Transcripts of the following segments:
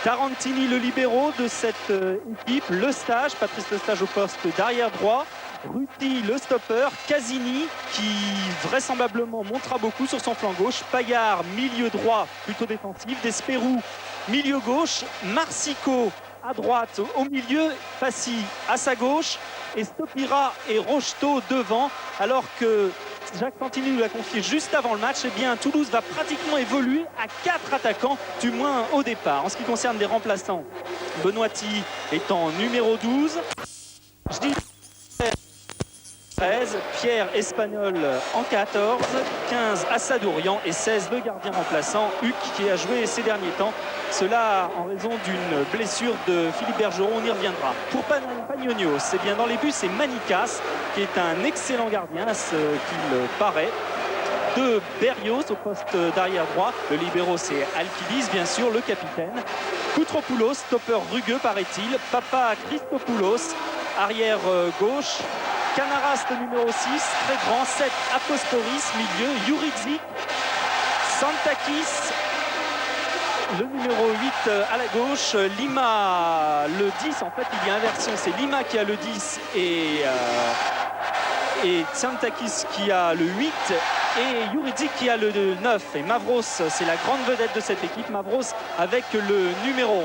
Tarantini, le libéro de cette équipe, le stage, Patrice Le Stage au poste d'arrière droit, Ruti, le stopper, Casini qui vraisemblablement montera beaucoup sur son flanc gauche, Payard, milieu droit plutôt défensif, Desperou, milieu gauche, Marsico à droite au milieu, Passy à sa gauche et Stopira et Rocheteau devant, alors que Jacques Santini nous l'a confié juste avant le match, eh bien Toulouse va pratiquement évoluer à 4 attaquants, du moins au départ. En ce qui concerne les remplaçants, Benoîti étant numéro 12, je dis 13, Pierre Espagnol en 14, 15 Assadourian et 16 le gardien remplaçant Huc qui a joué ces derniers temps. Cela en raison d'une blessure de Philippe Bergeron, on y reviendra. Pour Panionios, c'est bien dans les buts, c'est Manikas qui est un excellent gardien, ce qu'il paraît. De Berrios au poste d'arrière droit, le libéro c'est Alkidis bien sûr, le capitaine. Koutropoulos, stopper rugueux paraît-il, Papa Christopoulos, arrière gauche. Canaras le numéro 6, très grand, 7 Apostoris, milieu, Juridzic, Santakis, le numéro 8 à la gauche, Lima le 10, en fait il y a inversion, c'est Lima qui a le 10 et Santakis qui a le 8 et Juridzic qui a le 9. Et Mavros, c'est la grande vedette de cette équipe, Mavros avec le numéro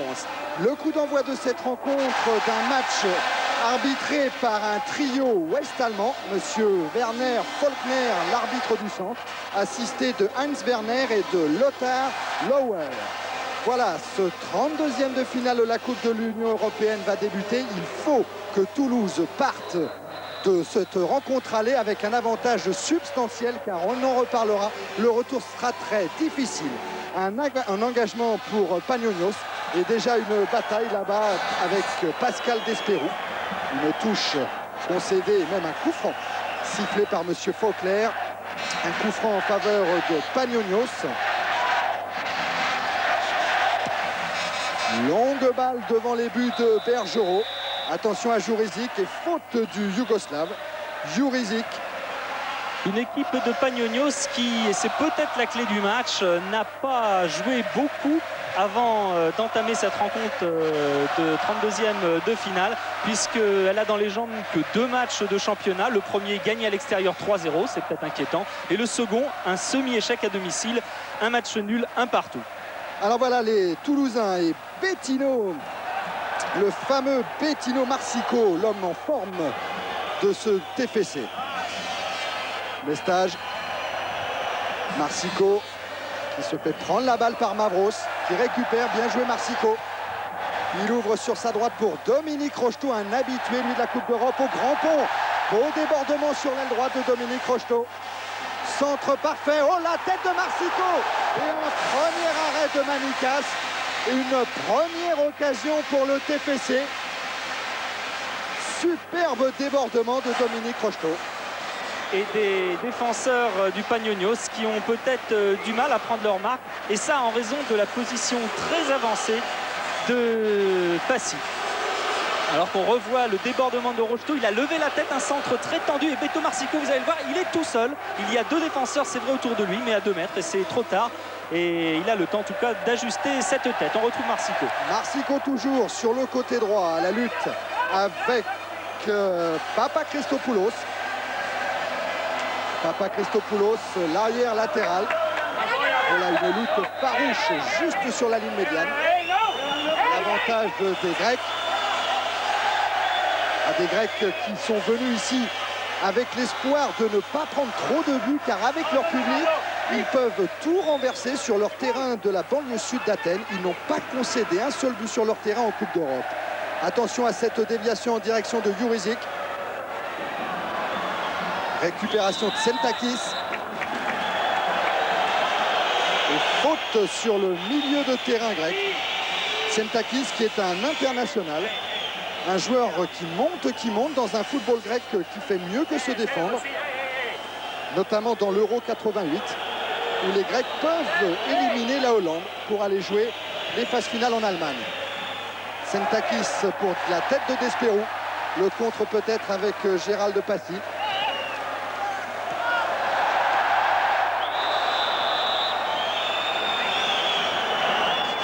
11. Le coup d'envoi de cette rencontre d'un match arbitré par un trio ouest-allemand, monsieur Werner Faulkner, l'arbitre du centre, assisté de Heinz Werner et de Lothar Lauer. Voilà, ce 32e de finale de la Coupe de l'Union européenne va débuter. Il faut que Toulouse parte de cette rencontre aller avec un avantage substantiel, car on en reparlera. Le retour sera très difficile. Un engagement pour Panionios et déjà une bataille là-bas avec Pascal Desperou. Une touche concédée, même un coup franc sifflé par monsieur Faulkner. Un coup franc en faveur de Panionios. Longue balle devant les buts de Bergerot. Attention à Juridzic et faute du Yougoslave. Juridzic. Une équipe de Panionios qui, et c'est peut-être la clé du match, n'a pas joué beaucoup avant d'entamer cette rencontre de 32e de finale, puisqu'elle a dans les jambes que 2 matchs de championnat. Le premier gagné à l'extérieur 3-0, c'est peut-être inquiétant. Et le second, un semi-échec à domicile, un match nul, un partout. Alors voilà les Toulousains et Bettino, le fameux Bettino Marsico, l'homme en forme de ce TFC. Lestage, Marsico qui se fait prendre la balle par Mavros, qui récupère, bien joué Marsico. Il ouvre sur sa droite pour Dominique Rocheteau, un habitué lui de la Coupe d'Europe au grand pont. Beau débordement sur l'aile droite de Dominique Rocheteau. Centre parfait, oh la tête de Marsico et un premier arrêt de Manikas. Une première occasion pour le TFC. Superbe débordement de Dominique Rocheteau. Et des défenseurs du Panionios qui ont peut-être du mal à prendre leur marque, et ça en raison de la position très avancée de Passy. Alors qu'on revoit le débordement de Rocheteau, il a levé la tête, un centre très tendu, et Beto Marsico, vous allez le voir, il est tout seul. Il y a 2 défenseurs, c'est vrai, autour de lui, mais à 2 mètres, et c'est trop tard. Et il a le temps en tout cas d'ajuster cette tête. On retrouve Marsico. Marsico toujours sur le côté droit à la lutte avec Papa Christopoulos. Papa Christopoulos, l'arrière latéral. Voilà une lutte farouche juste sur la ligne médiane. L'avantage des Grecs. Des Grecs qui sont venus ici avec l'espoir de ne pas prendre trop de buts, car avec leur public, ils peuvent tout renverser sur leur terrain de la banlieue sud d'Athènes. Ils n'ont pas concédé un seul but sur leur terrain en Coupe d'Europe. Attention à cette déviation en direction de Juridzic. Récupération de Sentakis. Et faute sur le milieu de terrain grec. Sentakis qui est un international. Un joueur qui monte dans un football grec qui fait mieux que se défendre. Notamment dans l'Euro 88. Où les Grecs peuvent éliminer la Hollande pour aller jouer les phases finales en Allemagne. Sentakis pour la tête de Desperou. Le contre peut-être avec Gérald Passy.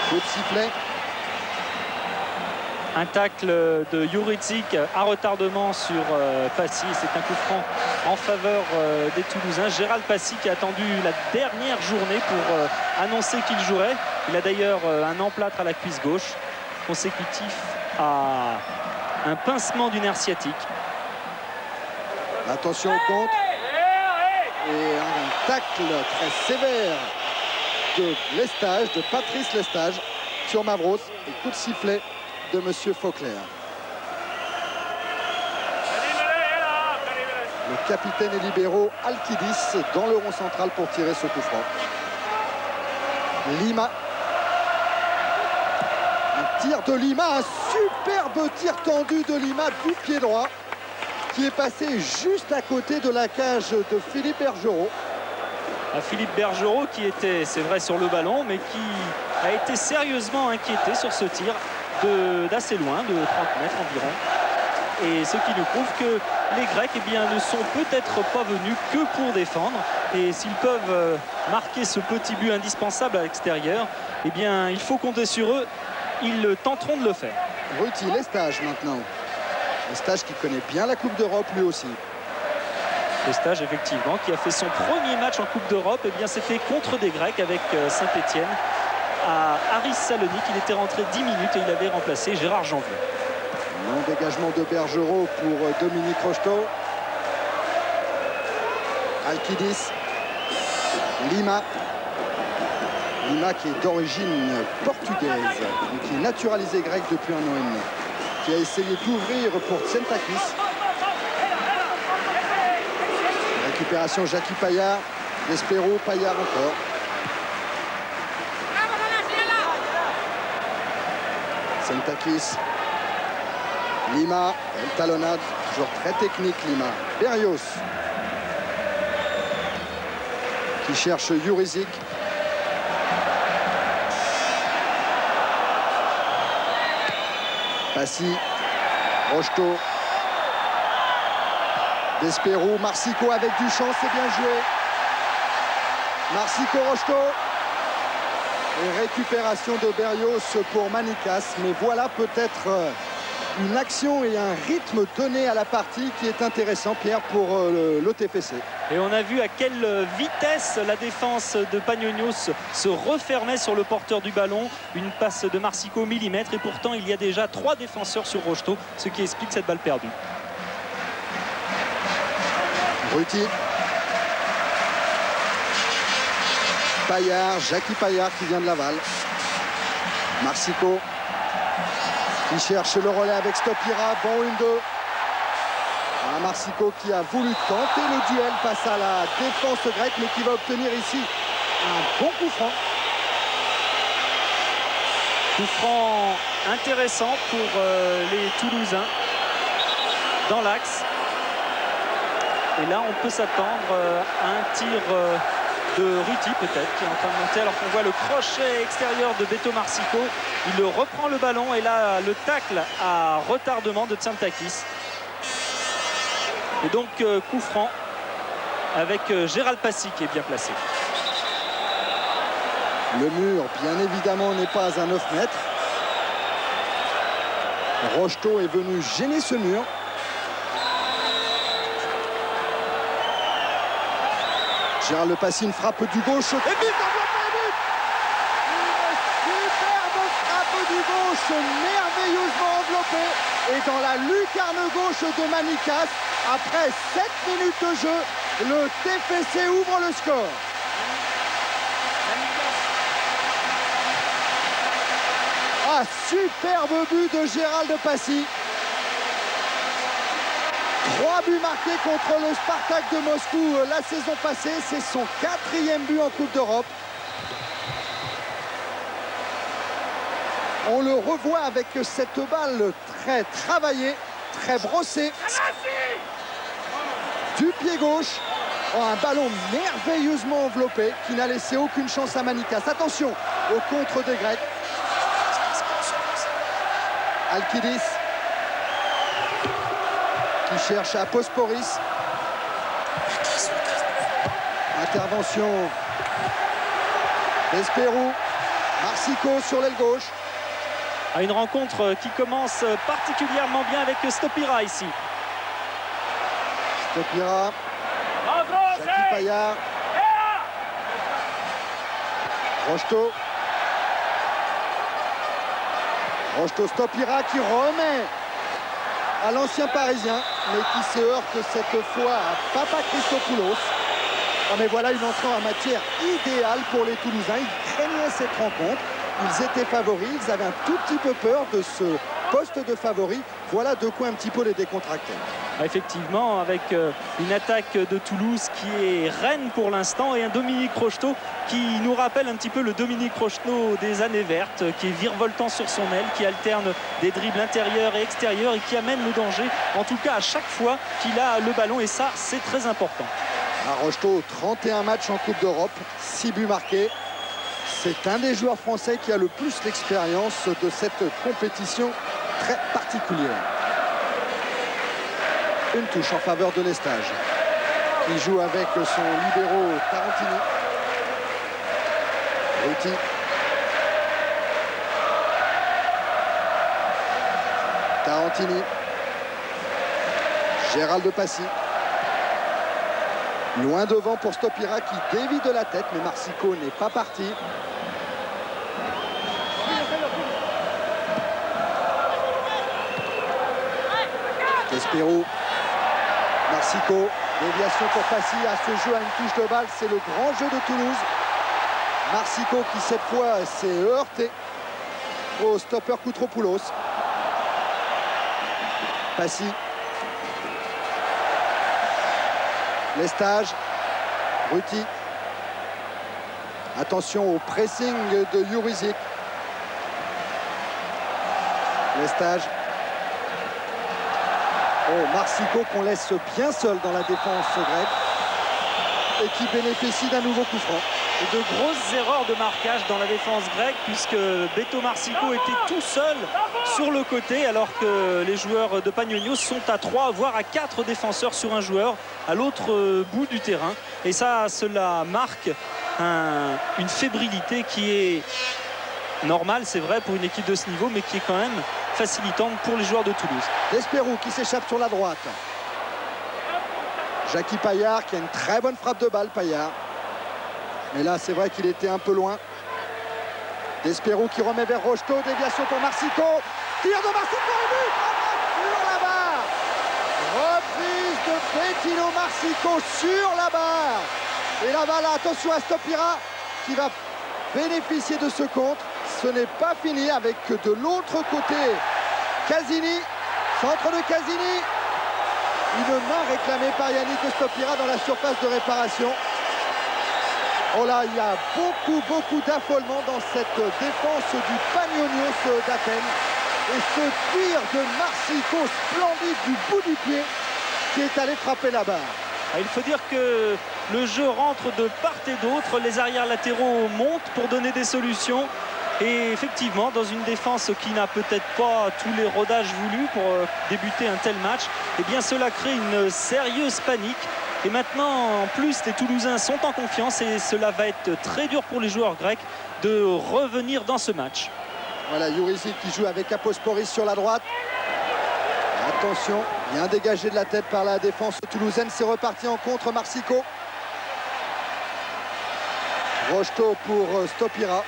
Coup de sifflet. Un tacle de Juricic à retardement sur Passy. C'est un coup franc en faveur des Toulousains. Gérald Passy qui a attendu la dernière journée pour annoncer qu'il jouerait. Il a d'ailleurs un emplâtre à la cuisse gauche, consécutif à un pincement du nerf sciatique. Attention au contre. Et un tacle très sévère de Lestage, de Patrice Lestage sur Mavros. Et coup de sifflet de Monsieur Faulkner. Le capitaine et libéraux Alkidis dans le rond central pour tirer ce coup franc. Lima. Un tir de Lima, un superbe tir tendu de Lima du pied droit qui est passé juste à côté de la cage de Philippe Bergerot. Philippe Bergerot qui était, c'est vrai, sur le ballon, mais qui a été sérieusement inquiété sur ce tir d'assez loin, de 30 mètres environ. Et ce qui nous prouve que les Grecs eh bien, ne sont peut-être pas venus que pour défendre. Et s'ils peuvent marquer ce petit but indispensable à l'extérieur, eh bien, il faut compter sur eux. Ils tenteront de le faire. Ruti Lestage maintenant. Lestage qui connaît bien la Coupe d'Europe lui aussi. Lestage effectivement qui a fait son premier match en Coupe d'Europe. Eh bien, c'était contre des Grecs avec Saint-Etienne à Aris Salonique. Il était rentré 10 minutes et il avait remplacé Gérard Janvier. Long dégagement de Bergerot pour Dominique Rocheteau. Alkidis. Lima. Lima qui est d'origine portugaise, qui est naturalisé grec depuis un an et demi. Qui a essayé d'ouvrir pour Tsentakis. Récupération Jackie Payard. Despero, Payard encore. Tsentakis. Lima, elle talonnade, toujours très technique Lima. Berrios qui cherche Juricic. Passy, Rocheteau, Despero, Marsico avec du champ, c'est bien joué. Marsico, Rocheteau. Et récupération de Berrios pour Manikas. Mais voilà peut-être une action et un rythme donné à la partie qui est intéressant, Pierre, pour l'OTPC. Et on a vu à quelle vitesse la défense de Panionios se refermait sur le porteur du ballon. Une passe de Marsico au millimètre et pourtant il y a déjà 3 défenseurs sur Rocheteau, ce qui explique cette balle perdue. Ruti. Payard, Jackie Payard qui vient de Laval. Marsico qui cherche le relais avec Stopira. Bon 1-2. Marsico qui a voulu tenter le duel face à la défense grecque, mais qui va obtenir ici un bon coup franc. Coup franc intéressant pour les Toulousains dans l'axe. Et là, on peut s'attendre à un tir de Ruti peut-être qui est en train de monter alors qu'on voit le crochet extérieur de Beto Marsico. Il reprend le ballon et là le tacle à retardement de Tsantakis. Et donc coup franc avec Gérald Passy qui est bien placé. Le mur bien évidemment n'est pas à 9 mètres. Rocheteau est venu gêner ce mur. Gérald Passy, une frappe du gauche. Et but, enveloppé, but. Une superbe frappe du gauche, merveilleusement enveloppée. Et dans la lucarne gauche de Manikas, après 7 minutes de jeu, le TFC ouvre le score. Ah, superbe but de Gérald Passy. 3 buts marqués contre le Spartak de Moscou la saison passée. C'est son 4e but en Coupe d'Europe. On le revoit avec cette balle très travaillée, très brossée. Du pied gauche. Oh, un ballon merveilleusement enveloppé qui n'a laissé aucune chance à Manikas. Attention au contre des Grecs. Alkidis qui cherche à Posporis. Intervention d'Esperou. Marsico sur l'aile gauche. Une rencontre qui commence particulièrement bien avec Stopira ici. Stopira, Jackie Payard, Rocheteau. Rocheteau, Stopira qui remet à l'ancien parisien, mais qui se heurte cette fois à Papa Christopoulos. Oh, mais voilà une entrée en matière idéale pour les Toulousains. Ils craignaient cette rencontre. Ils étaient favoris. Ils avaient un tout petit peu peur de ce poste de favori. Voilà de quoi un petit peu les décontracter. Effectivement, avec une attaque de Toulouse qui est reine pour l'instant et un Dominique Rocheteau qui nous rappelle un petit peu le Dominique Rocheteau des années vertes, qui est virevoltant sur son aile, qui alterne des dribbles intérieurs et extérieurs et qui amène le danger, en tout cas à chaque fois qu'il a le ballon, et ça c'est très important. Rocheteau, 31 matchs en Coupe d'Europe, 6 buts marqués. C'est un des joueurs français qui a le plus l'expérience de cette compétition très particulière. Une touche en faveur de Lestage, qui joue avec son libéro Tarantini. Ruti. Tarantini. Gérald Passy. Loin devant pour Stopira qui dévie de la tête, mais Marsico n'est pas parti. Despero. Marsico. Déviation pour Passy. À ce jeu à une touche de balle, c'est le grand jeu de Toulouse. Marsico qui cette fois s'est heurté au stopper Koutropoulos. Passy. Lestage, Ruti. Attention au pressing de Jurizic. Lestage. Oh, Marsico qu'on laisse bien seul dans la défense grecque et qui bénéficie d'un nouveau coup franc. Et de grosses erreurs de marquage dans la défense grecque, puisque Beto Marsico était tout seul sur le côté, alors que les joueurs de Panionios sont à 3 voire à 4 défenseurs sur un joueur à l'autre bout du terrain, et ça, cela marque une fébrilité qui est normale, c'est vrai, pour une équipe de ce niveau, mais qui est quand même facilitante pour les joueurs de Toulouse. Despero qui s'échappe sur la droite. Jackie Payard qui a une très bonne frappe de balle. Payard, mais là c'est vrai qu'il était un peu loin. Despero qui remet vers Rocheteau. Déviation pour Marsico. Tir de Marsico et but sur la barre. Reprise de Bettino Marsico sur la barre. Et là-bas, là, attention à Stopira qui va bénéficier de ce contre. Ce n'est pas fini avec de l'autre côté Casini. Centre de Casini. Une main réclamée par Yannick Stopira dans la surface de réparation. Oh là, il y a beaucoup d'affolement dans cette défense du Panionios d'Athènes. Et ce tir de Marsico splendide du bout du pied qui est allé frapper la barre. Il faut dire que le jeu rentre de part et d'autre. Les arrières latéraux montent pour donner des solutions. Et effectivement, dans une défense qui n'a peut-être pas tous les rodages voulus pour débuter un tel match, eh bien cela crée une sérieuse panique. Et maintenant, en plus, les Toulousains sont en confiance et cela va être très dur pour les joueurs grecs de revenir dans ce match. Voilà, Jurizic qui joue avec Aposporis sur la droite. Attention, bien dégagé de la tête par la défense toulousaine. C'est reparti en contre Marsico. Rocheteau pour Stopira.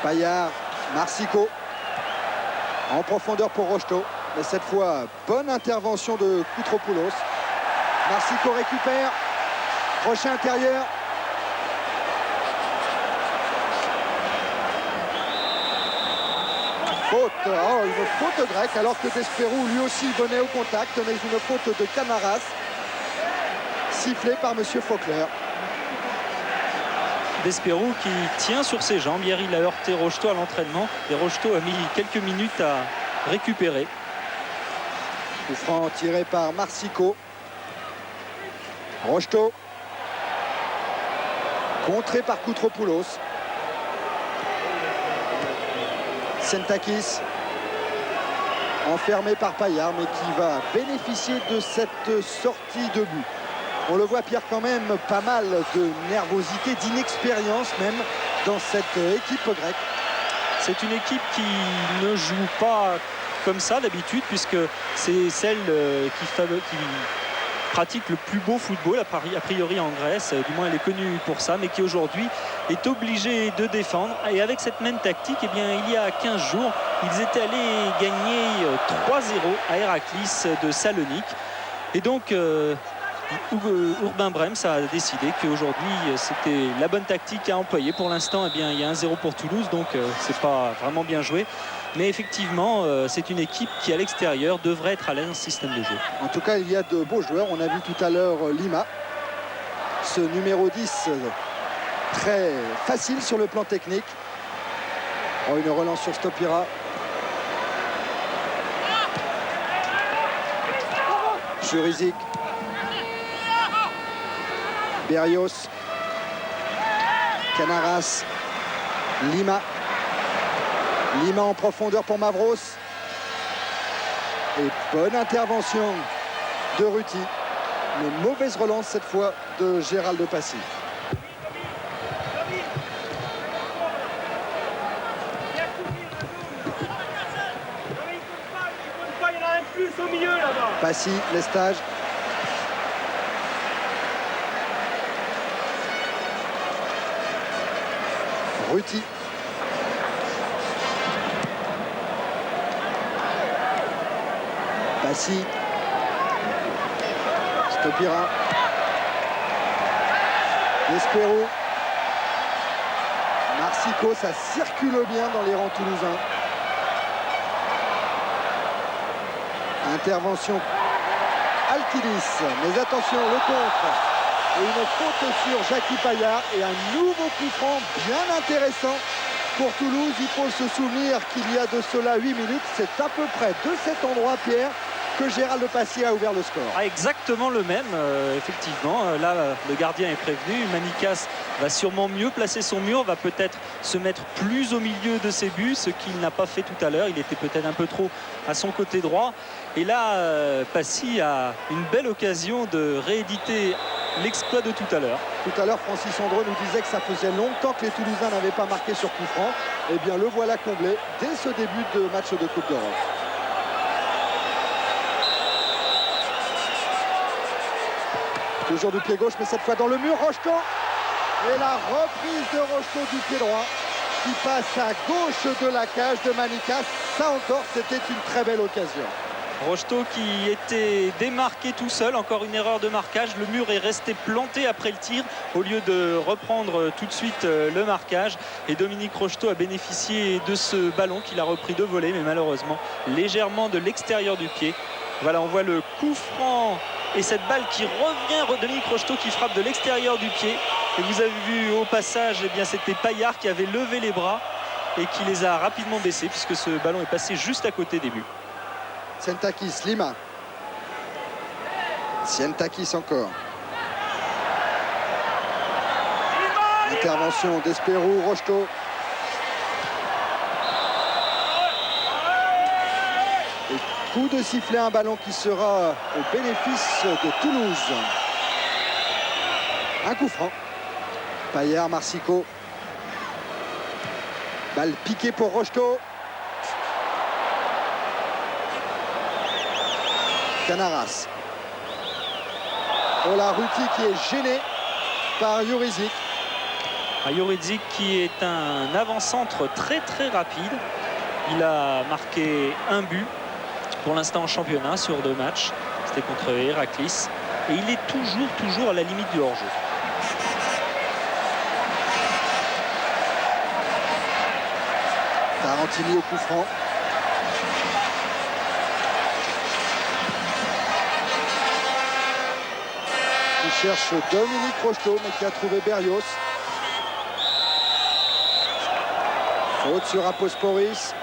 Payard, Marsico. En profondeur pour Rocheteau. Mais cette fois, bonne intervention de Koutropoulos. Marsico récupère. Crochet intérieur. Faute. Oh, une faute grecque alors que Despero lui aussi venait au contact. Mais une faute de Canaras. Sifflée par M. Faulkner. Despero qui tient sur ses jambes. Hier, il a heurté Rocheteau à l'entraînement. Et Rocheteau a mis quelques minutes à récupérer. Coup franc tiré par Marsico. Rocheteau. Contré par Koutropoulos. Sentakis. Enfermé par Payard, mais qui va bénéficier de cette sortie de but. On le voit, Pierre, quand même pas mal de nervosité, d'inexpérience même dans cette équipe grecque. C'est une équipe qui ne joue pas comme ça d'habitude, puisque c'est celle qui pratique le plus beau football a priori en Grèce, du moins elle est connue pour ça, mais qui aujourd'hui est obligée de défendre. Et avec cette même tactique, eh bien, il y a 15 jours, ils étaient allés gagner 3-0 à Héraclis de Salonique. Et donc Urbain Brems a décidé qu'aujourd'hui c'était la bonne tactique à employer. Pour l'instant, eh bien, il y a 1-0 pour Toulouse, donc c'est pas vraiment bien joué. Mais effectivement, c'est une équipe qui, à l'extérieur, devrait être à l'aise dans ce système de jeu. En tout cas, il y a de beaux joueurs. On a vu tout à l'heure Lima, ce numéro 10, très facile sur le plan technique. Oh, une relance sur Stopira. Jurizic. Berrios. Canaras. Lima. Lima en profondeur pour Mavros. Et bonne intervention de Ruti. Une mauvaise relance cette fois de Gérald Passy. Passy, Lestage. Ruti. Passy. Stopira. Despero. Marsico, ça circule bien dans les rangs toulousains. Intervention Alkidis, mais attention, le contre. Et une faute sur Jackie Payard et un nouveau coup franc bien intéressant pour Toulouse. Il faut se souvenir qu'il y a de cela 8 minutes. C'est à peu près de cet endroit, Pierre, que Gérald Passy a ouvert le score. Exactement le même, effectivement. Là, le gardien est prévenu. Manikas va sûrement mieux placer son mur, va peut-être se mettre plus au milieu de ses buts, ce qu'il n'a pas fait tout à l'heure. Il était peut-être un peu trop à son côté droit. Et là, Passy a une belle occasion de rééditer l'exploit de tout à l'heure. Tout à l'heure, Francis Andreu nous disait que ça faisait longtemps que les Toulousains n'avaient pas marqué sur coup franc. Eh bien, le voilà comblé dès ce début de match de Coupe d'Europe. Toujours du pied gauche, mais cette fois dans le mur, Rocheteau. Et la reprise de Rocheteau du pied droit qui passe à gauche de la cage de Manikas. Ça encore, c'était une très belle occasion. Rocheteau qui était démarqué tout seul, encore une erreur de marquage. Le mur est resté planté après le tir au lieu de reprendre tout de suite le marquage. Et Dominique Rocheteau a bénéficié de ce ballon qu'il a repris de volée, mais malheureusement légèrement de l'extérieur du pied. Voilà, on voit le coup franc et cette balle qui revient, Dominique Rocheteau qui frappe de l'extérieur du pied. Et vous avez vu au passage, eh bien, c'était Payard qui avait levé les bras et qui les a rapidement baissés puisque ce ballon est passé juste à côté des buts. Sientakis, Lima. Sientakis encore. Intervention d'Espérou, Rocheteau. Et coup de sifflet, un ballon qui sera au bénéfice de Toulouse. Un coup franc. Payard, Marsico. Balle piquée pour Rocheteau. Canaras. Oh, la Ruti qui est gêné par Jurizic. Jurizic qui est un avant-centre très très rapide. Il a marqué un but pour l'instant en championnat sur 2 matchs. C'était contre Héraclis. Et il est toujours à la limite du hors-jeu. Tarantini au coup franc. Qui cherche Dominique Rocheteau, mais qui a trouvé Berrios. Faute sur Aposporis.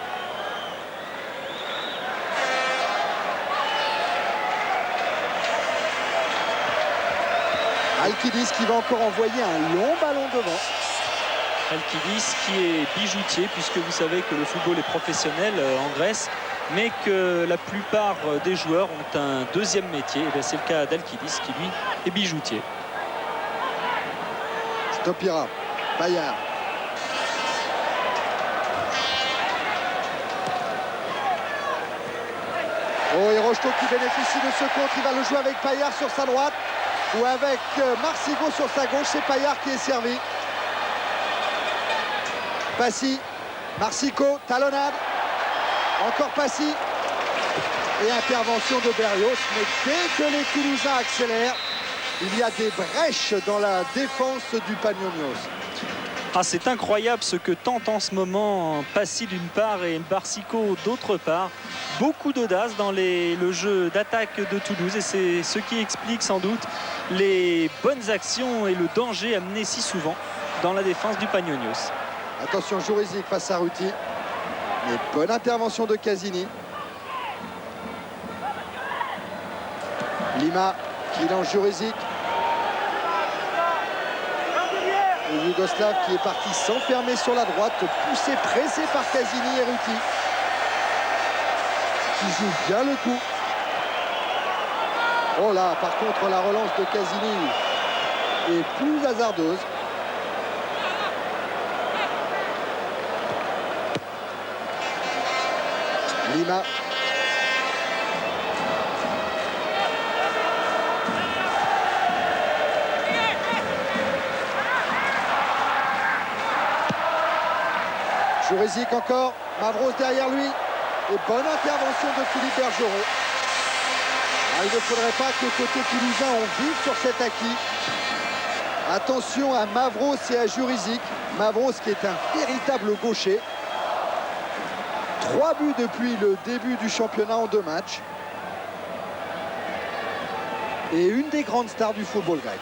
Alkidis qui va encore envoyer un long ballon devant. Alkidis qui est bijoutier, puisque vous savez que le football est professionnel en Grèce, mais que la plupart des joueurs ont un deuxième métier. Et c'est le cas d'Alkidis qui lui est bijoutier. Stopira, Payard. Rocheteau qui bénéficie de ce contre. Il va le jouer avec Paillard sur sa droite ou avec Marsico sur sa gauche. C'est Paillard qui est servi. Passy, Marsico, talonnade. Encore Passy. Et intervention de Berrios. Mais dès que les Toulousains accélèrent, il y a des brèches dans la défense du Panionios. Ah, c'est incroyable ce que tente en ce moment Passy d'une part et Marsico d'autre part. Beaucoup d'audace dans le jeu d'attaque de Toulouse et c'est ce qui explique sans doute les bonnes actions et le danger amené si souvent dans la défense du Panionios. Attention, Jurizic face à Ruti. Mais bonne intervention de Casini. Lima qui lance Jurizic. Le Yougoslave qui est parti s'enfermer sur la droite, poussé, pressé par Casini et Ruti. Qui joue bien le coup. Oh là, par contre, la relance de Casini est plus hasardeuse. Lima. Jurizic encore, Mavros derrière lui. Et bonne intervention de Philippe Bergerot. Il ne faudrait pas que côté toulousain on vive sur cet acquis. Attention à Mavros et à Jurizic. Mavros qui est un véritable gaucher. 3 buts depuis le début du championnat en 2 matchs. Et une des grandes stars du football grec.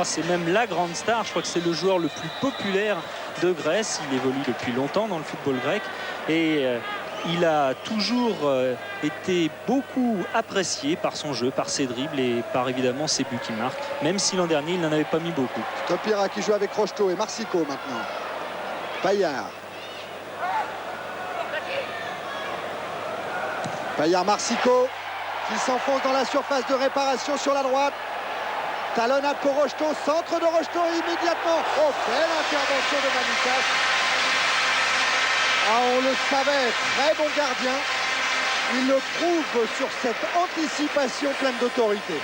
Ah, c'est même la grande star, je crois que c'est le joueur le plus populaire de Grèce. Il évolue depuis longtemps dans le football grec et il a toujours été beaucoup apprécié par son jeu, par ses dribbles et par évidemment ses buts qu'il marque, même si l'an dernier il n'en avait pas mis beaucoup. Stopira qui joue avec Rocheteau et Marsico maintenant. Paillard. Paillard-Marsico qui s'enfonce dans la surface de réparation sur la droite. Talonnade pour Rocheteau, centre de Rocheteau immédiatement. Oh, belle intervention de Manikas. Ah, on le savait, très bon gardien. Il le prouve sur cette anticipation pleine d'autorité.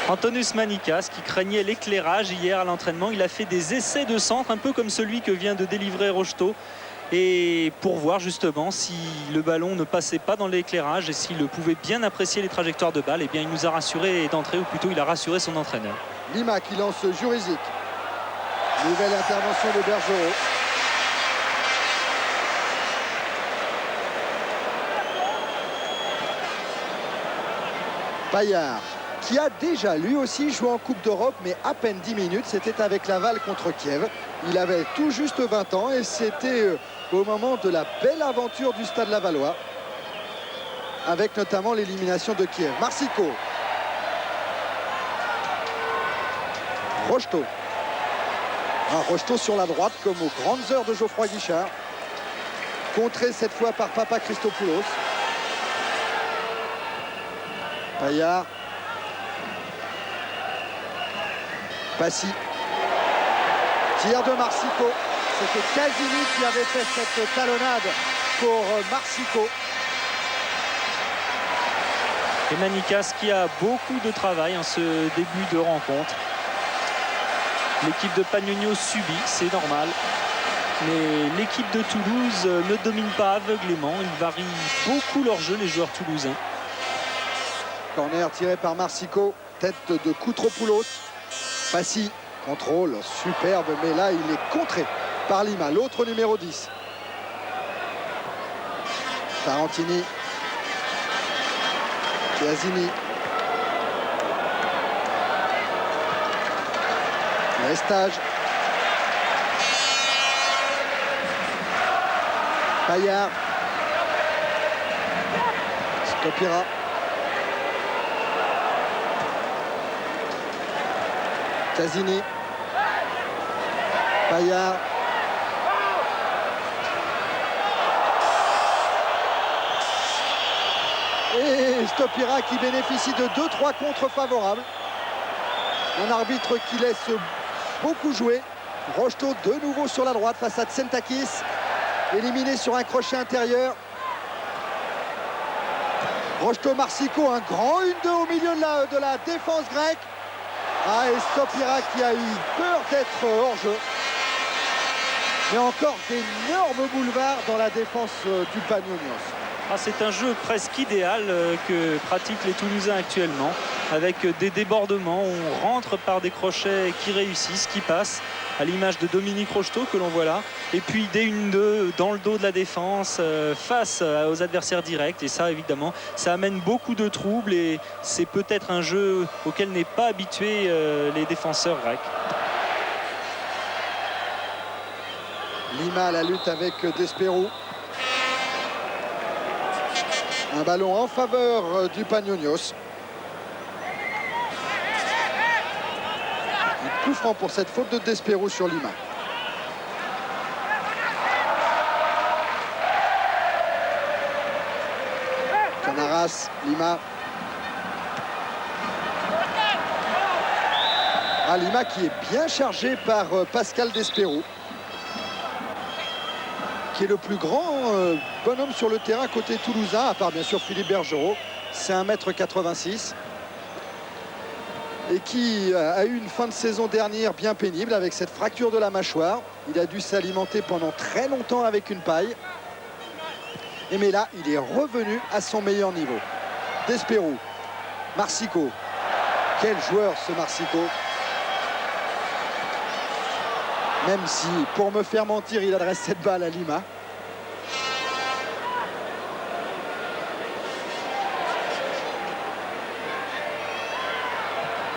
Antonis Manikas qui craignait l'éclairage hier à l'entraînement. Il a fait des essais de centre, un peu comme celui que vient de délivrer Rocheteau. Et pour voir justement si le ballon ne passait pas dans l'éclairage et s'il pouvait bien apprécier les trajectoires de balle, et bien il nous a rassuré d'entrée, ou plutôt il a rassuré son entraîneur. Lima qui lance Jurizic. Nouvelle intervention de Bergerot. Paillard qui a déjà lui aussi joué en Coupe d'Europe, mais à peine 10 minutes. C'était avec Laval contre Kiev. Il avait tout juste 20 ans et c'était au moment de la belle aventure du Stade Lavallois, avec notamment l'élimination de Kiev. Marsico. Rocheteau. Rocheteau sur la droite comme aux grandes heures de Geoffroy Guichard. Contré cette fois par Papa Christopoulos. Paillard. Passy. Tir de Marsico. C'était Casini qui avait fait cette talonnade pour Marsico. Et Manikas qui a beaucoup de travail en ce début de rencontre. L'équipe de Panionios subit, c'est normal. Mais l'équipe de Toulouse ne domine pas aveuglément. Ils varient beaucoup leur jeu, les joueurs toulousains. Corner tiré par Marsico. Tête de Koutropoulos. Passy, contrôle, superbe, mais là il est contré par Lima, l'autre numéro 10. Tarantini. Casini. Lestage. Paillard. Stopira. Casini. Paillard. Et Stopira qui bénéficie de 2-3 contres favorables. Un arbitre qui laisse beaucoup jouer. Rocheteau de nouveau sur la droite face à Tsentakis. Éliminé sur un crochet intérieur. Rocheteau, Marsico, un grand 1-2 au milieu de la défense grecque. Ah, et Stopira qui a eu peur d'être hors jeu. Mais encore d'énormes boulevards dans la défense du Panionios. Ah, c'est un jeu presque idéal que pratiquent les Toulousains actuellement, avec des débordements. On rentre par des crochets qui réussissent, qui passent, à l'image de Dominique Rocheteau que l'on voit là. Et puis des 1-2 dans le dos de la défense face aux adversaires directs. Et ça, évidemment, ça amène beaucoup de troubles. Et c'est peut-être un jeu auquel n'est pas habitué les défenseurs grecs. Lima à la lutte avec Despérou. Un ballon en faveur du Panionios. Un coup franc pour cette faute de Despérou sur Lima. Canaras, Lima. Ah, Lima qui est bien chargé par Pascal Despérou, qui est le plus grand bonhomme sur le terrain côté toulousain, à part bien sûr Philippe Bergerot. C'est 1m86 et qui a eu une fin de saison dernière bien pénible avec cette fracture de la mâchoire. Il a dû s'alimenter pendant très longtemps avec une paille. Mais là, il est revenu à son meilleur niveau. Despérou, Marsico. Quel joueur ce Marsico! Même si, pour me faire mentir, il adresse cette balle à Lima.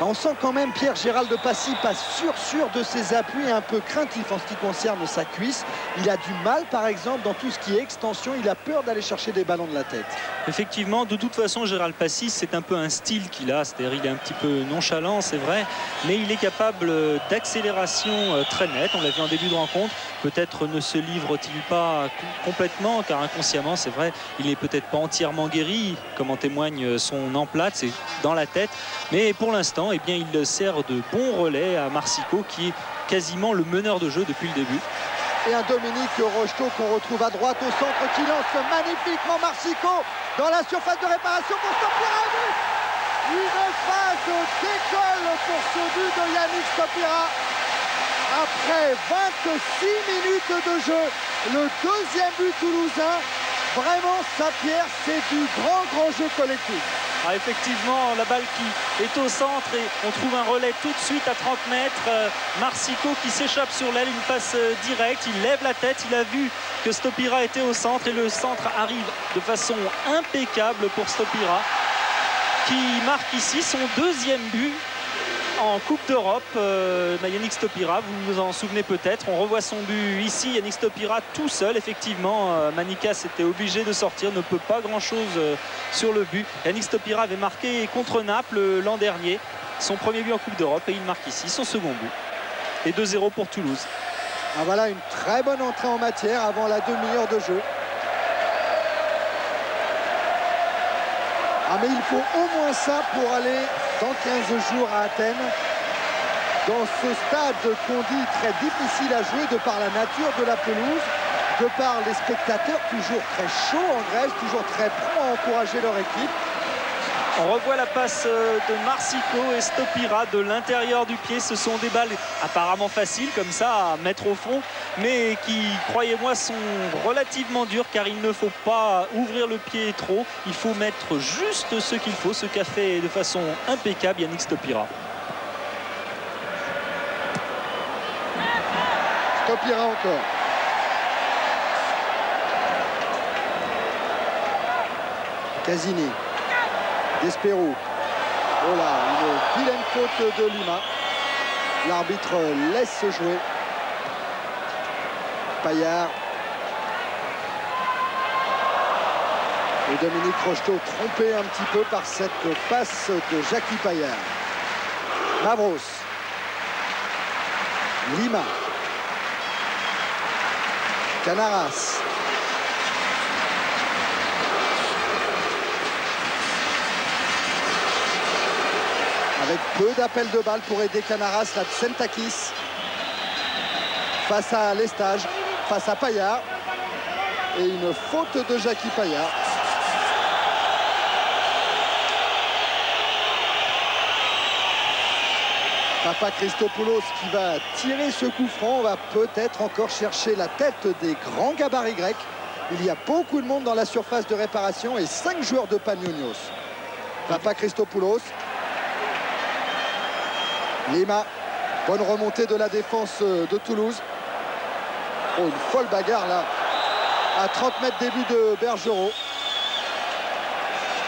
On sent quand même Pierre-Gérald Passy pas sûr de ses appuis, un peu craintif en ce qui concerne sa cuisse. Il a du mal, par exemple, dans tout ce qui est extension. Il a peur d'aller chercher des ballons de la tête. Effectivement, de toute façon, Gérald Passy, c'est un peu un style qu'il a. C'est-à-dire il est un petit peu nonchalant, c'est vrai, mais il est capable d'accélération très nette. On l'a vu en début de rencontre. Peut-être ne se livre-t-il pas complètement, car inconsciemment, c'est vrai, il n'est peut-être pas entièrement guéri, comme en témoigne son emplate, c'est dans la tête. Mais pour l'instant, eh bien, il sert de bon relais à Marsico, qui est quasiment le meneur de jeu depuis le début. Et un Dominique Rocheteau qu'on retrouve à droite au centre, qui lance magnifiquement Marsico dans la surface de réparation pour Stopira. Une phase d'école pour ce but de Yannick Stopira. Après 26 minutes de jeu, le deuxième but toulousain. Vraiment, Saint-Pierre, c'est du grand jeu collectif. Ah, effectivement, la balle qui est au centre et on trouve un relais tout de suite à 30 mètres. Marsico qui s'échappe sur l'aile, une passe directe. Il lève la tête, il a vu que Stopira était au centre et le centre arrive de façon impeccable pour Stopira, qui marque ici son deuxième but en Coupe d'Europe. Yannick Stopira, vous vous en souvenez peut-être, on revoit son but ici. Yannick Stopira tout seul, effectivement. Manikas était obligé de sortir, ne peut pas grand chose sur le but. Yannick Stopira avait marqué contre Naples l'an dernier son premier but en Coupe d'Europe et il marque ici son second but. Et 2-0 pour Toulouse. Ah, voilà une très bonne entrée en matière avant la demi-heure de jeu. Ah, mais il faut au moins ça pour aller dans 15 jours à Athènes, dans ce stade qu'on dit très difficile à jouer de par la nature de la pelouse, de par les spectateurs toujours très chauds en Grèce, toujours très prompts à encourager leur équipe. On revoit la passe de Marsico et Stopira de l'intérieur du pied. Ce sont des balles apparemment faciles comme ça à mettre au fond, mais qui, croyez-moi, sont relativement dures, car il ne faut pas ouvrir le pied trop. Il faut mettre juste ce qu'il faut, ce qu'a fait de façon impeccable Yannick Stopira. Stopira encore. Casini. Despérou. Oh là, une vilaine faute de Lima. L'arbitre laisse jouer. Paillard. Et Dominique Rocheteau trompé un petit peu par cette passe de Jackie Paillard. Mavros. Lima. Canaras. Avec peu d'appels de balles pour aider Canaras, là, Tsentakis face à Lestage, face à Paillard, et une faute de Jackie Paillard. Papa Christopoulos qui va tirer ce coup franc. On va peut-être encore chercher la tête des grands gabarits grecs. Il y a beaucoup de monde dans la surface de réparation et 5 joueurs de Panionios. Papa Christopoulos. Lima. Bonne remontée de la défense de Toulouse. Oh, une folle bagarre là. À 30 mètres des buts de Bergerot.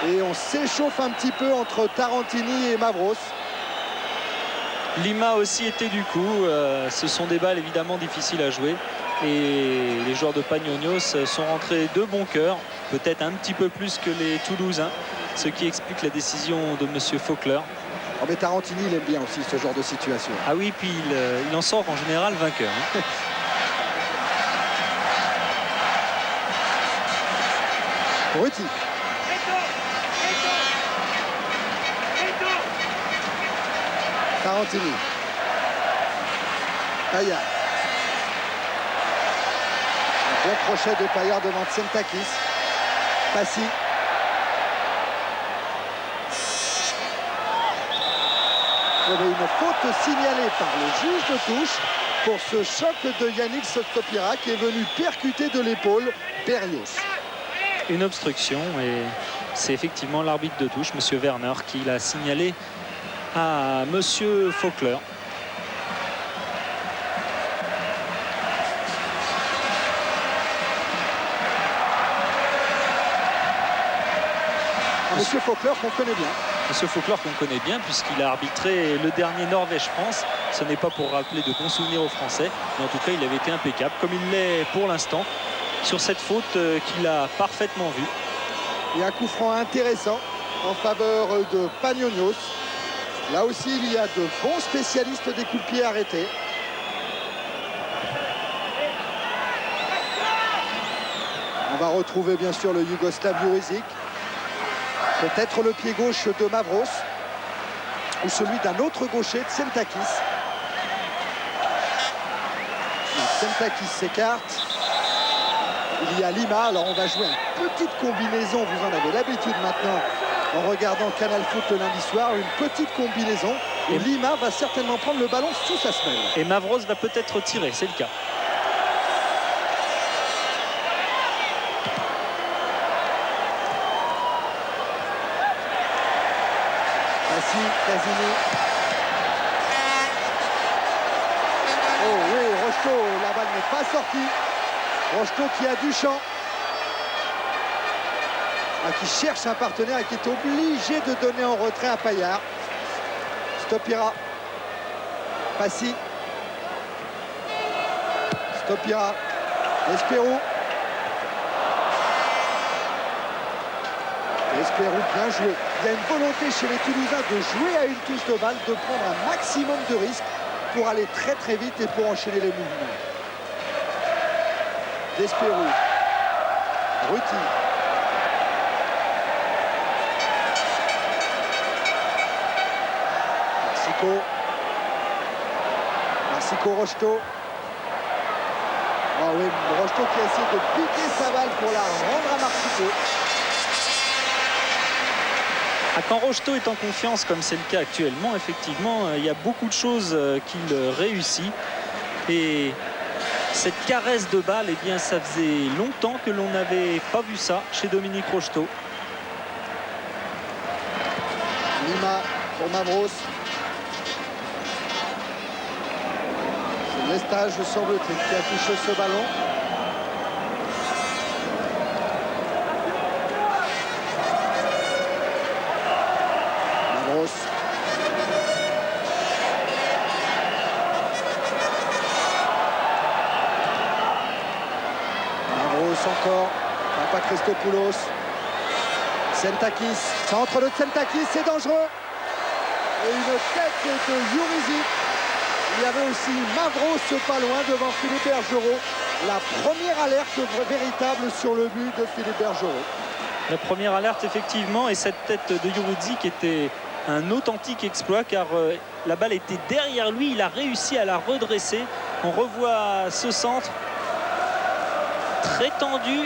Et on s'échauffe un petit peu entre Tarantini et Mavros. Lima aussi était du coup. Ce sont des balles évidemment difficiles à jouer. Et les joueurs de Panionios sont rentrés de bon cœur. Peut-être un petit peu plus que les Toulousains. Ce qui explique la décision de M. Faulkner. Oh, mais Tarantini, il aime bien aussi ce genre de situation. Ah oui, puis il en sort en général vainqueur. Hein. Ruti. Tarantini. Payard. Un bon crochet de Payard devant Tsentakis. Passy. Il y avait une faute signalée par le juge de touche pour ce choc de Yannick Sotopira qui est venu percuter de l'épaule Berrios. Une obstruction et c'est effectivement l'arbitre de touche, M. Werner, qui l'a signalé à M. Faulkner. Monsieur Faulkner qu'on connaît bien. Monsieur Faulkner qu'on connaît bien puisqu'il a arbitré le dernier Norvège-France. Ce n'est pas pour rappeler de bons souvenirs aux Français, mais en tout cas il avait été impeccable, comme il l'est pour l'instant, sur cette faute qu'il a parfaitement vue. Et un coup franc intéressant en faveur de Panionios. Là aussi, il y a de bons spécialistes des coups de pied arrêtés. On va retrouver bien sûr le Yougoslav Jurizic. Peut-être le pied gauche de Mavros. Ou celui d'un autre gaucher, Tsentakis. Tsentakis s'écarte. Il y a Lima. Alors on va jouer une petite combinaison. Vous en avez l'habitude maintenant en regardant Canal Foot le lundi soir. Une petite combinaison. Et Lima va certainement prendre le ballon sous sa semelle. Et Mavros va peut-être tirer, c'est le cas. Casini. Oh oui, Rocheteau, la balle n'est pas sortie. Rocheteau qui a du champ. Qui cherche un partenaire et qui est obligé de donner en retrait à Payard. Stopira. Passy. Stopira. Espérou. Espérou, bien joué. Il y a une volonté chez les Toulousains de jouer à une touche de balle, de prendre un maximum de risques pour aller très très vite et pour enchaîner les mouvements. Despérou. Ruti. Marsico Rocheteau. Ah oui, Rocheteau qui a essayé de piquer sa balle pour la rendre à Marsico. Quand Rocheteau est en confiance, comme c'est le cas actuellement, effectivement, il y a beaucoup de choses qu'il réussit. Et cette caresse de balle, eh bien, ça faisait longtemps que l'on n'avait pas vu ça chez Dominique Rocheteau. Lima pour Mavros. C'est Lestage, semble-t-il, qui a touché ce ballon. Encore, Papa Christopoulos. Tsentakis, centre de Tsentakis, c'est dangereux. Et une tête de Jurizic. Il y avait aussi Mavros pas loin devant Philippe Bergerot. La première alerte véritable sur le but de Philippe Bergerot. La première alerte effectivement, et cette tête de Jurizic était un authentique exploit car la balle était derrière lui, il a réussi à la redresser. On revoit ce centre très tendu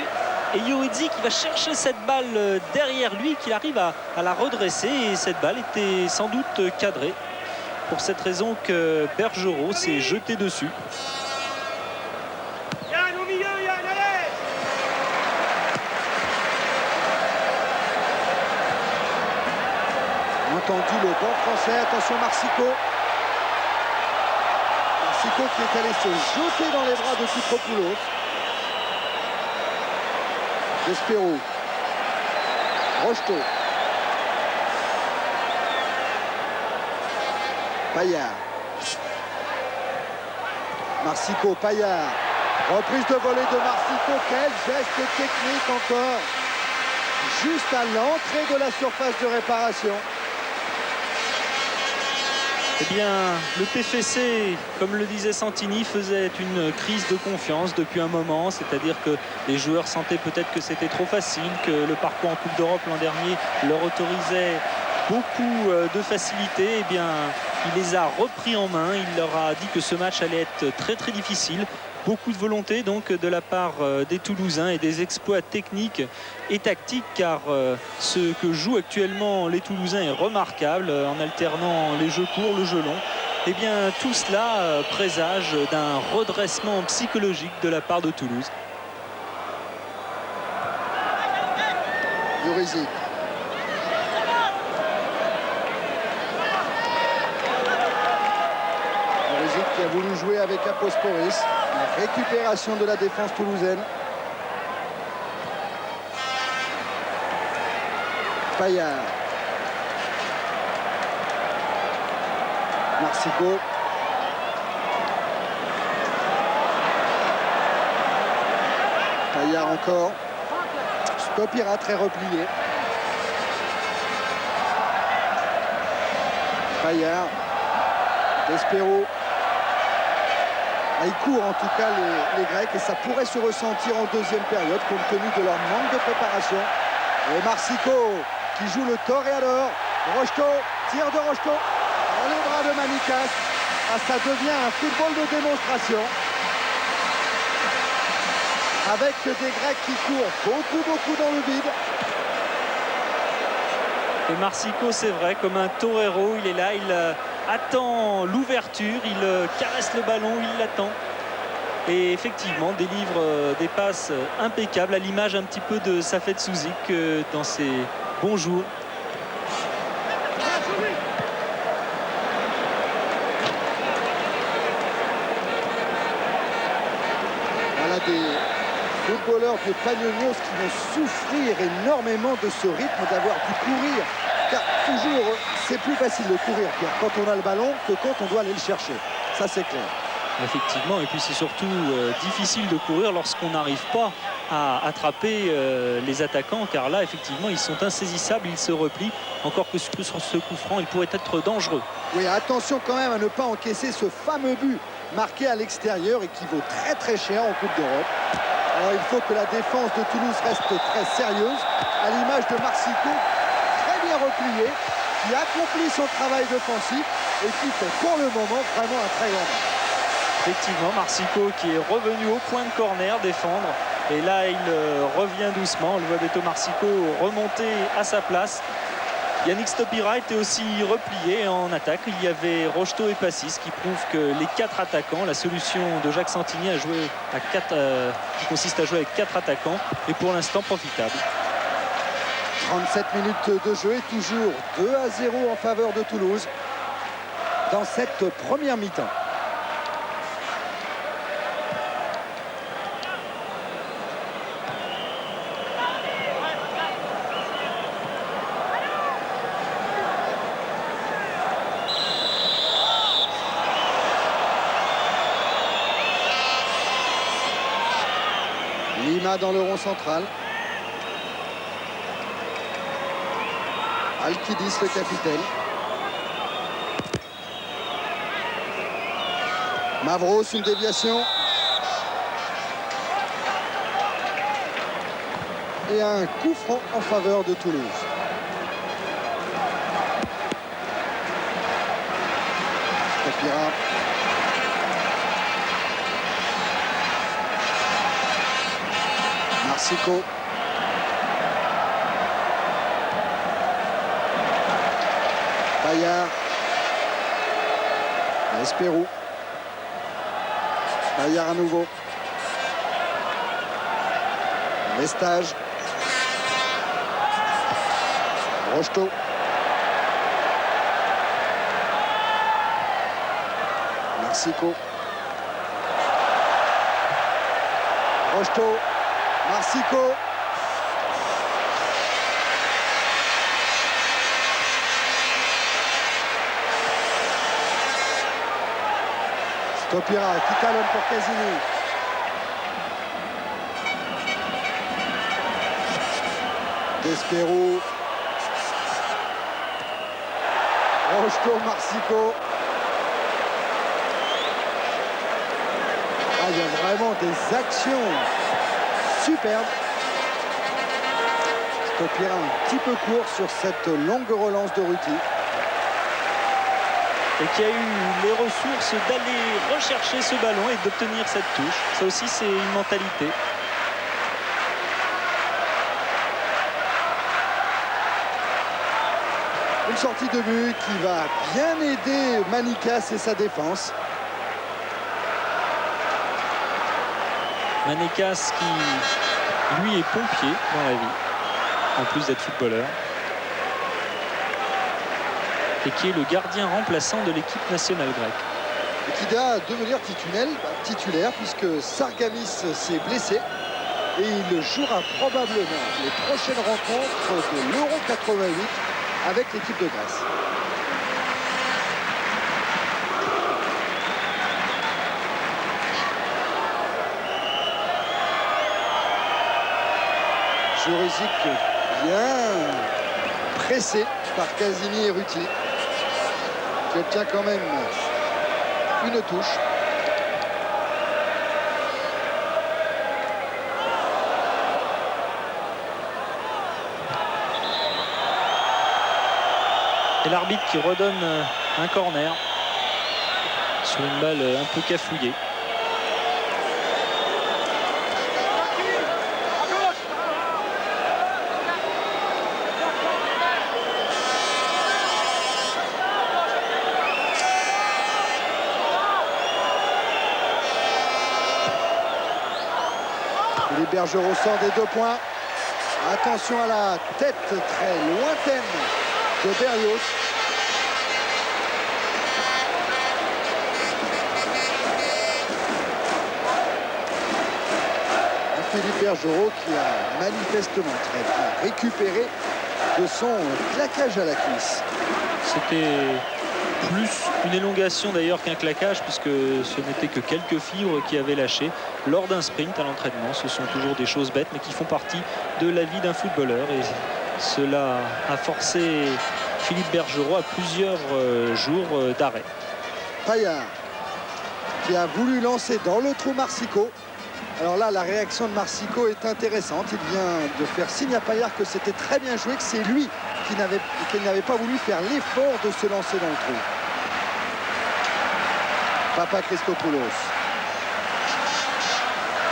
et Jurizic qui va chercher cette balle derrière lui, qu'il arrive à la redresser, et cette balle était sans doute cadrée. pour cette raison que Bergerot s'est jeté dessus. Entendu le banc français, attention Marsico. Marsico qui est allé se jeter dans les bras de Kitropoulos. Despero. Rocheteau. Paillard. Marsico, Paillard. Reprise de volée de Marsico. Quel geste technique encore. Juste à l'entrée de la surface de réparation. Eh bien, le TFC, comme le disait Santini, faisait une crise de confiance depuis un moment. C'est-à-dire que les joueurs sentaient peut-être que c'était trop facile, que le parcours en Coupe d'Europe l'an dernier leur autorisait beaucoup de facilité. Eh bien, il les a repris en main. Il leur a dit que ce match allait être très très difficile. Beaucoup de volonté donc de la part des Toulousains et des exploits techniques et tactiques, car ce que jouent actuellement les Toulousains est remarquable en alternant les jeux courts, le jeu long. Eh bien tout cela présage d'un redressement psychologique de la part de Toulouse. Jurizic. Jurizic qui a voulu jouer avec Aposporis. La récupération de la défense toulousaine. Paillard. Marsico. Paillard encore. Stopira très replié. Paillard. Despero. Ils courent en tout cas les Grecs et ça pourrait se ressentir en deuxième période compte tenu de leur manque de préparation. Et Marsico qui joue le toréador. Rocheteau, tir de Rocheteau dans les bras de Mamicas. Ah, ça devient un football de démonstration avec des Grecs qui courent beaucoup dans le vide. Et Marsico, c'est vrai, comme un torero, il est là, il attend l'ouverture, il caresse le ballon, il l'attend. Et effectivement, délivre des passes impeccables, à l'image un petit peu de Safet Souzik dans ses bons jours. Voilà des footballeurs de Panionios qui vont souffrir énormément de ce rythme d'avoir dû courir. Car toujours, c'est plus facile de courir, Pierre, quand on a le ballon que quand on doit aller le chercher. Ça, c'est clair. Effectivement, et puis c'est surtout difficile de courir lorsqu'on n'arrive pas à attraper les attaquants, car là, effectivement, ils sont insaisissables, ils se replient. Encore que sur ce coup franc, il pourrait être dangereux. Oui, attention quand même à ne pas encaisser ce fameux but marqué à l'extérieur et qui vaut très cher en Coupe d'Europe. Alors, il faut que la défense de Toulouse reste très sérieuse, à l'image de Marsico, très bien replié, qui accomplit son travail défensif et qui fait pour le moment vraiment un très grand match. Effectivement, Marsico qui est revenu au point de corner défendre. Et là, il revient doucement. On le voit Beto Marsico remonter à sa place. Yannick Stopira était aussi replié en attaque. Il y avait Rocheteau et Passis qui prouvent que les 4 attaquants, la solution de Jacques Santini a joué à 4, qui consiste à jouer avec 4 attaquants, est pour l'instant profitable. 37 minutes de jeu et toujours 2-0 en faveur de Toulouse dans cette première mi-temps. Lima dans le rond central. Alkidis le capitaine. Mavros, une déviation. Et un coup franc en faveur de Toulouse. Stopira. Marsico. Paillard. Despérou. Payard à nouveau. Lestage. Rocheteau. Marsico. Rocheteau. Marsico. Stopira qui talonne pour Casini. Despérou. Rocheteau, Marsico. Ah, il y a vraiment des actions superbes. Stopira un petit peu court sur cette longue relance de Ruti. Et qui a eu les ressources d'aller rechercher ce ballon et d'obtenir cette touche. Ça aussi, c'est une mentalité. Une sortie de but qui va bien aider Manicas et sa défense. Manicas qui, lui, est pompier dans la vie, en plus d'être footballeur. Et qui est le gardien remplaçant de l'équipe nationale grecque. Et qui doit devenir titulaire puisque Sargamis s'est blessé et il jouera probablement les prochaines rencontres de l'Euro 88 avec l'équipe de Grèce. Jurisic bien pressé par Casini et Ruti, qui obtient quand même une touche. Et l'arbitre qui redonne un corner sur une balle un peu cafouillée. Les Bergerot sort des 2 points. Attention à la tête très lointaine de Berrios. Philippe Bergerot qui a manifestement très bien récupéré de son claquage à la cuisse. C'était plus une élongation d'ailleurs qu'un claquage, puisque ce n'était que quelques fibres qui avaient lâché lors d'un sprint à l'entraînement. Ce sont toujours des choses bêtes mais qui font partie de la vie d'un footballeur, et cela a forcé Philippe Bergerot à plusieurs jours d'arrêt. Payard qui a voulu lancer dans le trou Marsico. Alors là, la réaction de Marsico est intéressante. Il vient de faire signe à Payard que c'était très bien joué, que c'est lui qui n'avait pas voulu faire l'effort de se lancer dans le trou. Papa Christopoulos.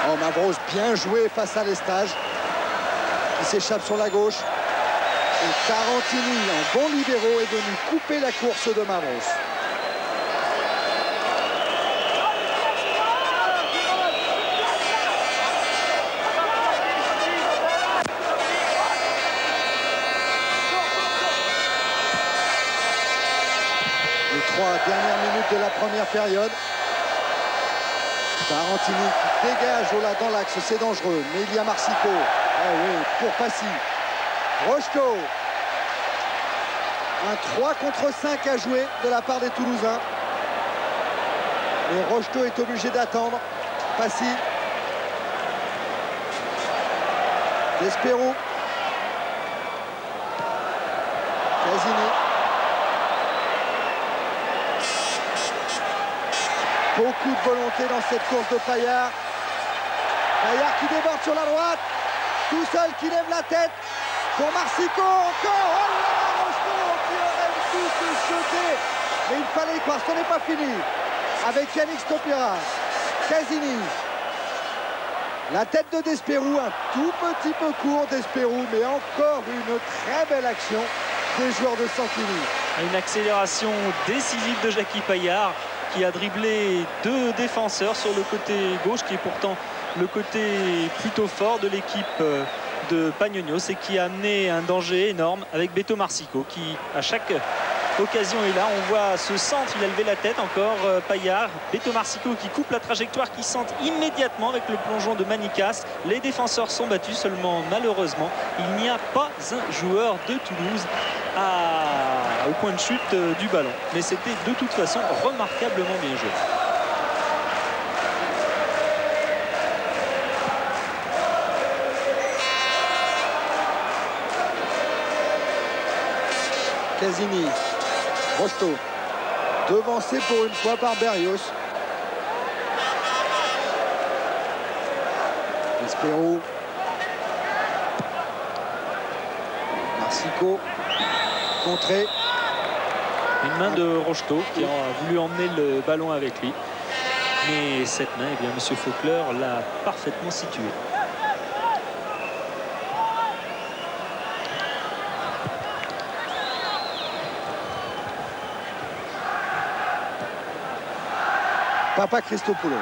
Oh, Mavros bien joué face à Lestage, qui s'échappe sur la gauche. Et Tarantini, en bon libéraux, est venu couper la course de Mavros. Les 3 dernières minutes de la première période. Tarantini qui dégage dans l'axe, c'est dangereux. Mais il y a Marsico. Ah oui, pour Passy. Rocheteau. Un 3 contre 5 à jouer de la part des Toulousains. Et Rocheteau est obligé d'attendre. Passy. Despérou. Casini. Beaucoup de volonté dans cette course de Payard. Payard qui déborde sur la droite. Tout seul qui lève la tête. Pour Marsico encore. Oh là là, Rocheteau qui aurait pu se jeter. Mais il fallait y croire, ce n'est pas fini. Avec Yannick Stopira. Casini. La tête de Despérou, un tout petit peu court Despérou, mais encore une très belle action des joueurs de Santini. Une accélération décisive de Jackie Payard, qui a dribblé 2 défenseurs sur le côté gauche, qui est pourtant le côté plutôt fort de l'équipe de Panionios, et qui a amené un danger énorme avec Beto Marsico qui à chaque occasion est là. On voit ce centre, il a levé la tête encore, Payard. Beto Marsico qui coupe la trajectoire, qui centre immédiatement avec le plongeon de Manicas. Les défenseurs sont battus, seulement malheureusement il n'y a pas un joueur de Toulouse au point de chute du ballon, mais c'était de toute façon remarquablement bien joué. Casini, Rosto, devancé pour une fois par Berrios. Espero, Marsico, contré. Une main de Rocheteau qui a voulu emmener le ballon avec lui, mais cette main, eh bien, Monsieur Faulkner l'a parfaitement située. Papa Christopoulos.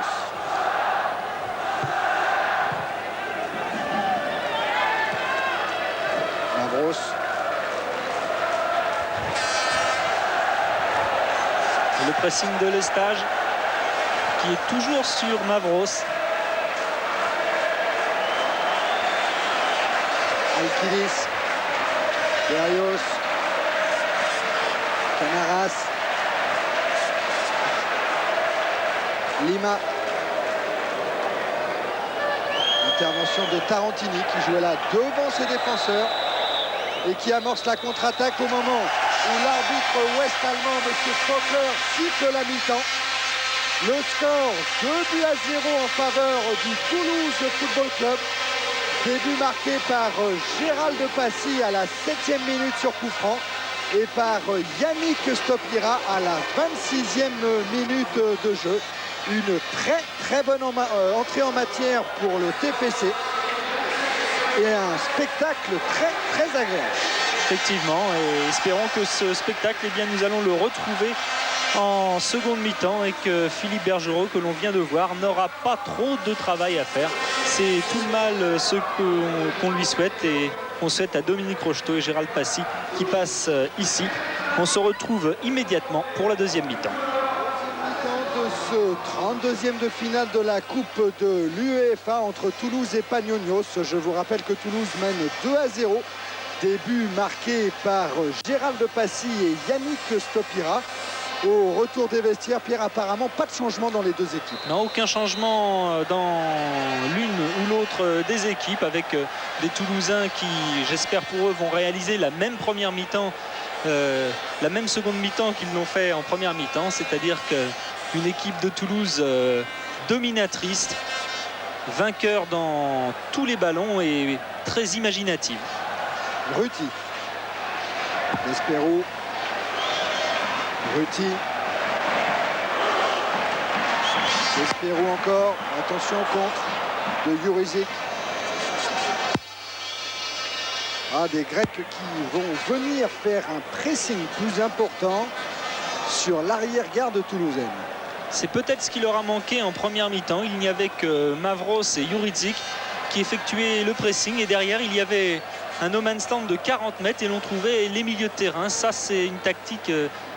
Mavros. Et le pressing de Lestage qui est toujours sur Mavros. Alkidis. Berrios. Canaras. Lima. Intervention de Tarantini qui jouait là devant ses défenseurs et qui amorce la contre-attaque au moment où l'arbitre ouest-allemand, M. Faulkner, siffle la mi-temps. Le score 2-0 en faveur du Toulouse Football Club. Début marqué par Gérald Passy à la 7e minute sur coup franc et par Yannick Stopira à la 26e minute de jeu. Une très bonne entrée en matière pour le TFC et un spectacle très agréable. Effectivement, et espérons que ce spectacle, eh bien, nous allons le retrouver en seconde mi-temps et que Philippe Bergerot, que l'on vient de voir, n'aura pas trop de travail à faire. C'est tout le mal ce qu'on lui souhaite, et on souhaite à Dominique Rocheteau et Gérald Passy qui passent ici. On se retrouve immédiatement pour la deuxième mi-temps. De ce 32e de finale de la Coupe de l'UEFA entre Toulouse et Panionios. Je vous rappelle que Toulouse mène 2-0. Début marqué par Gérald Passy et Yannick Stopira. Au retour des vestiaires, Pierre, apparemment pas de changement dans les deux équipes. Non, aucun changement dans l'une ou l'autre des équipes, avec des Toulousains qui, j'espère pour eux, vont réaliser la même première mi-temps, la même seconde mi-temps qu'ils l'ont fait en première mi-temps, c'est-à-dire qu'une équipe de Toulouse dominatrice, vainqueur dans tous les ballons et très imaginative. Ruti, Despero, Ruti, Despero encore, attention au contre de Jurizic. Des Grecs qui vont venir faire un pressing plus important sur l'arrière-garde toulousaine. C'est peut-être ce qui leur a manqué en première mi-temps. Il n'y avait que Mavros et Jurizic qui effectuaient le pressing, et derrière il y avait un no man's land de 40 mètres et l'on trouvait les milieux de terrain. Ça, c'est une tactique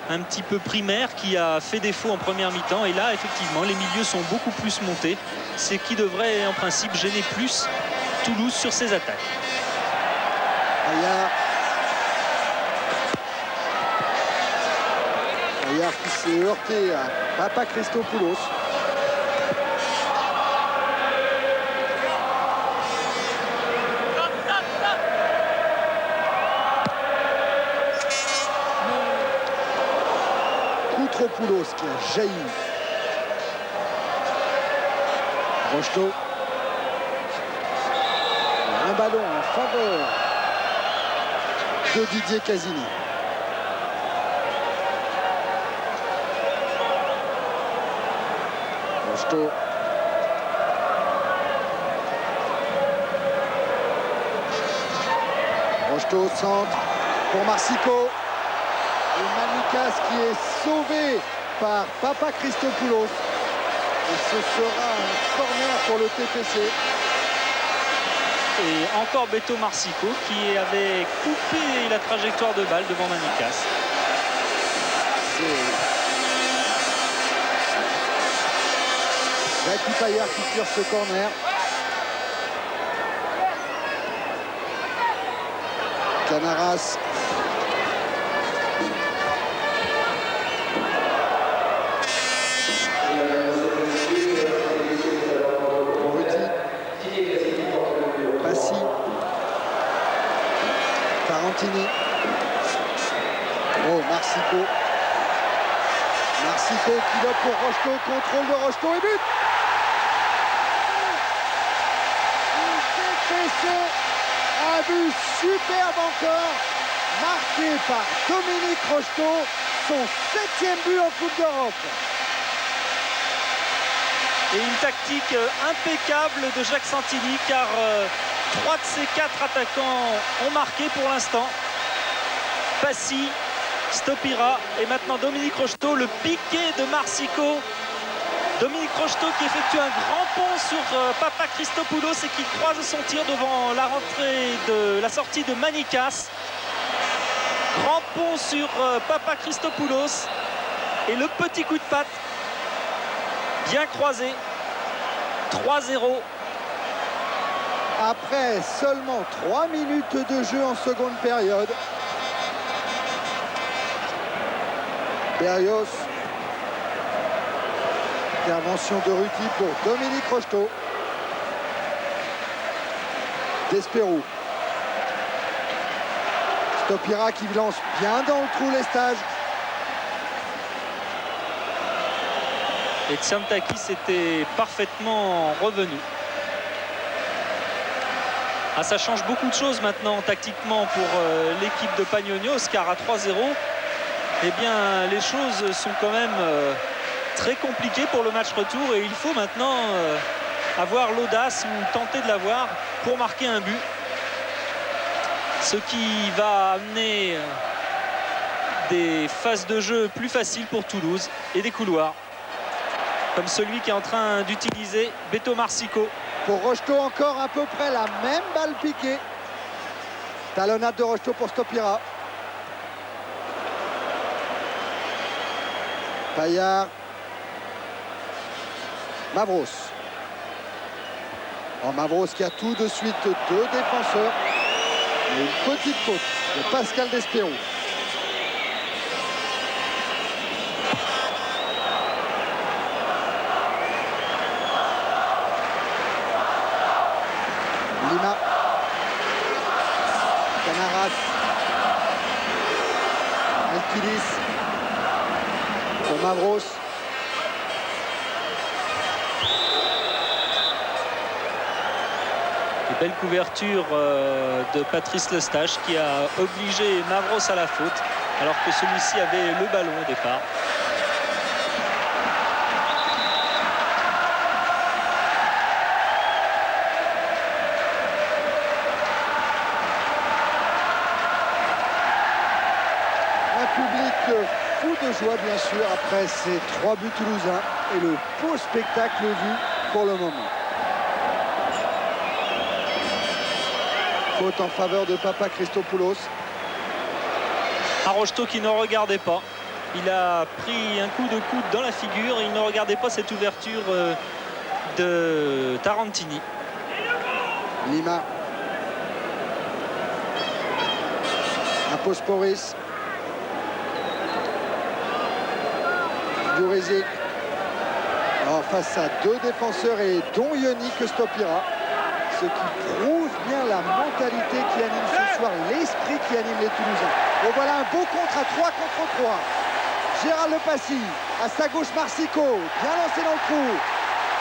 un petit peu primaire qui a fait défaut en première mi-temps, et là effectivement les milieux sont beaucoup plus montés, ce qui devrait en principe gêner plus Toulouse sur ses attaques. Payard qui s'est heurté à Papa Christopoulos. Koutropoulos qui a jailli. Rocheteau. Un ballon en faveur de Didier Casini. Rocheteau. Rocheteau centre pour Marsico. Et Manicas qui est sauvé par Papa Christopoulos. Et ce sera un corner pour le TFC. Et encore Beto Marsico qui avait coupé la trajectoire de balle devant Manicas. Jackie Payard qui tire ce corner. Canaras. Passy. Tarantini. Oh, Marsico. Marsico qui va pour Rocheteau. Contrôle de Rocheteau et but. Un but superbe encore, marqué par Dominique Rocheteau, son 7e but en Coupe d'Europe. Et une tactique impeccable de Jacques Santini, car 3 de ses 4 attaquants ont marqué pour l'instant. Passy, Stopira et maintenant Dominique Rocheteau, le piqué de Marsico. Dominique Rocheteau qui effectue un grand pont sur Papa Christopoulos et qui croise son tir devant la rentrée de la sortie de Manicas. Grand pont sur Papa Christopoulos et le petit coup de patte bien croisé. 3-0. Après seulement 3 minutes de jeu en seconde période. Berrios. Intervention de Ruti pour Dominique Rocheteau. Desperou. Stopira qui lance bien dans le trou Lestage. Et Tsiantakis était parfaitement revenu. Ah, ça change beaucoup de choses maintenant tactiquement pour l'équipe de Panionios, car à 3-0, eh bien, les choses sont quand même très compliquées pour le match retour et il faut maintenant avoir l'audace ou tenter de l'avoir pour marquer un but. Ce qui va amener des phases de jeu plus faciles pour Toulouse et des couloirs comme celui qui est en train d'utiliser Beto Marsico. Pour Rocheteau, encore à peu près la même balle piquée. Talonnade de Rocheteau pour Stopira. Payard. Mavros. Oh, Mavros qui a tout de suite 2 défenseurs. Et une petite faute de Pascal Desperou. Lima. Canaras. Alkilis. Pour Mavros. Belle couverture de Patrice Lestage qui a obligé Mavros à la faute alors que celui-ci avait le ballon au départ. Un public fou de joie bien sûr après ces 3 buts toulousains et le beau spectacle vu pour le moment. Faute en faveur de Papa Christopoulos. Rocheteau qui ne regardait pas. Il a pris un coup de coude dans la figure. Il ne regardait pas cette ouverture de Tarantini. Lima. Aposporis. Jurizic. Face à 2 défenseurs et dont Yonick Stopira. Ce qui prouve bien la mentalité qui anime ce soir, l'esprit qui anime les Toulousains. Et voilà un beau contre à 3 contre 3. Gérald Le Passy, à sa gauche Marsico, bien lancé dans le trou.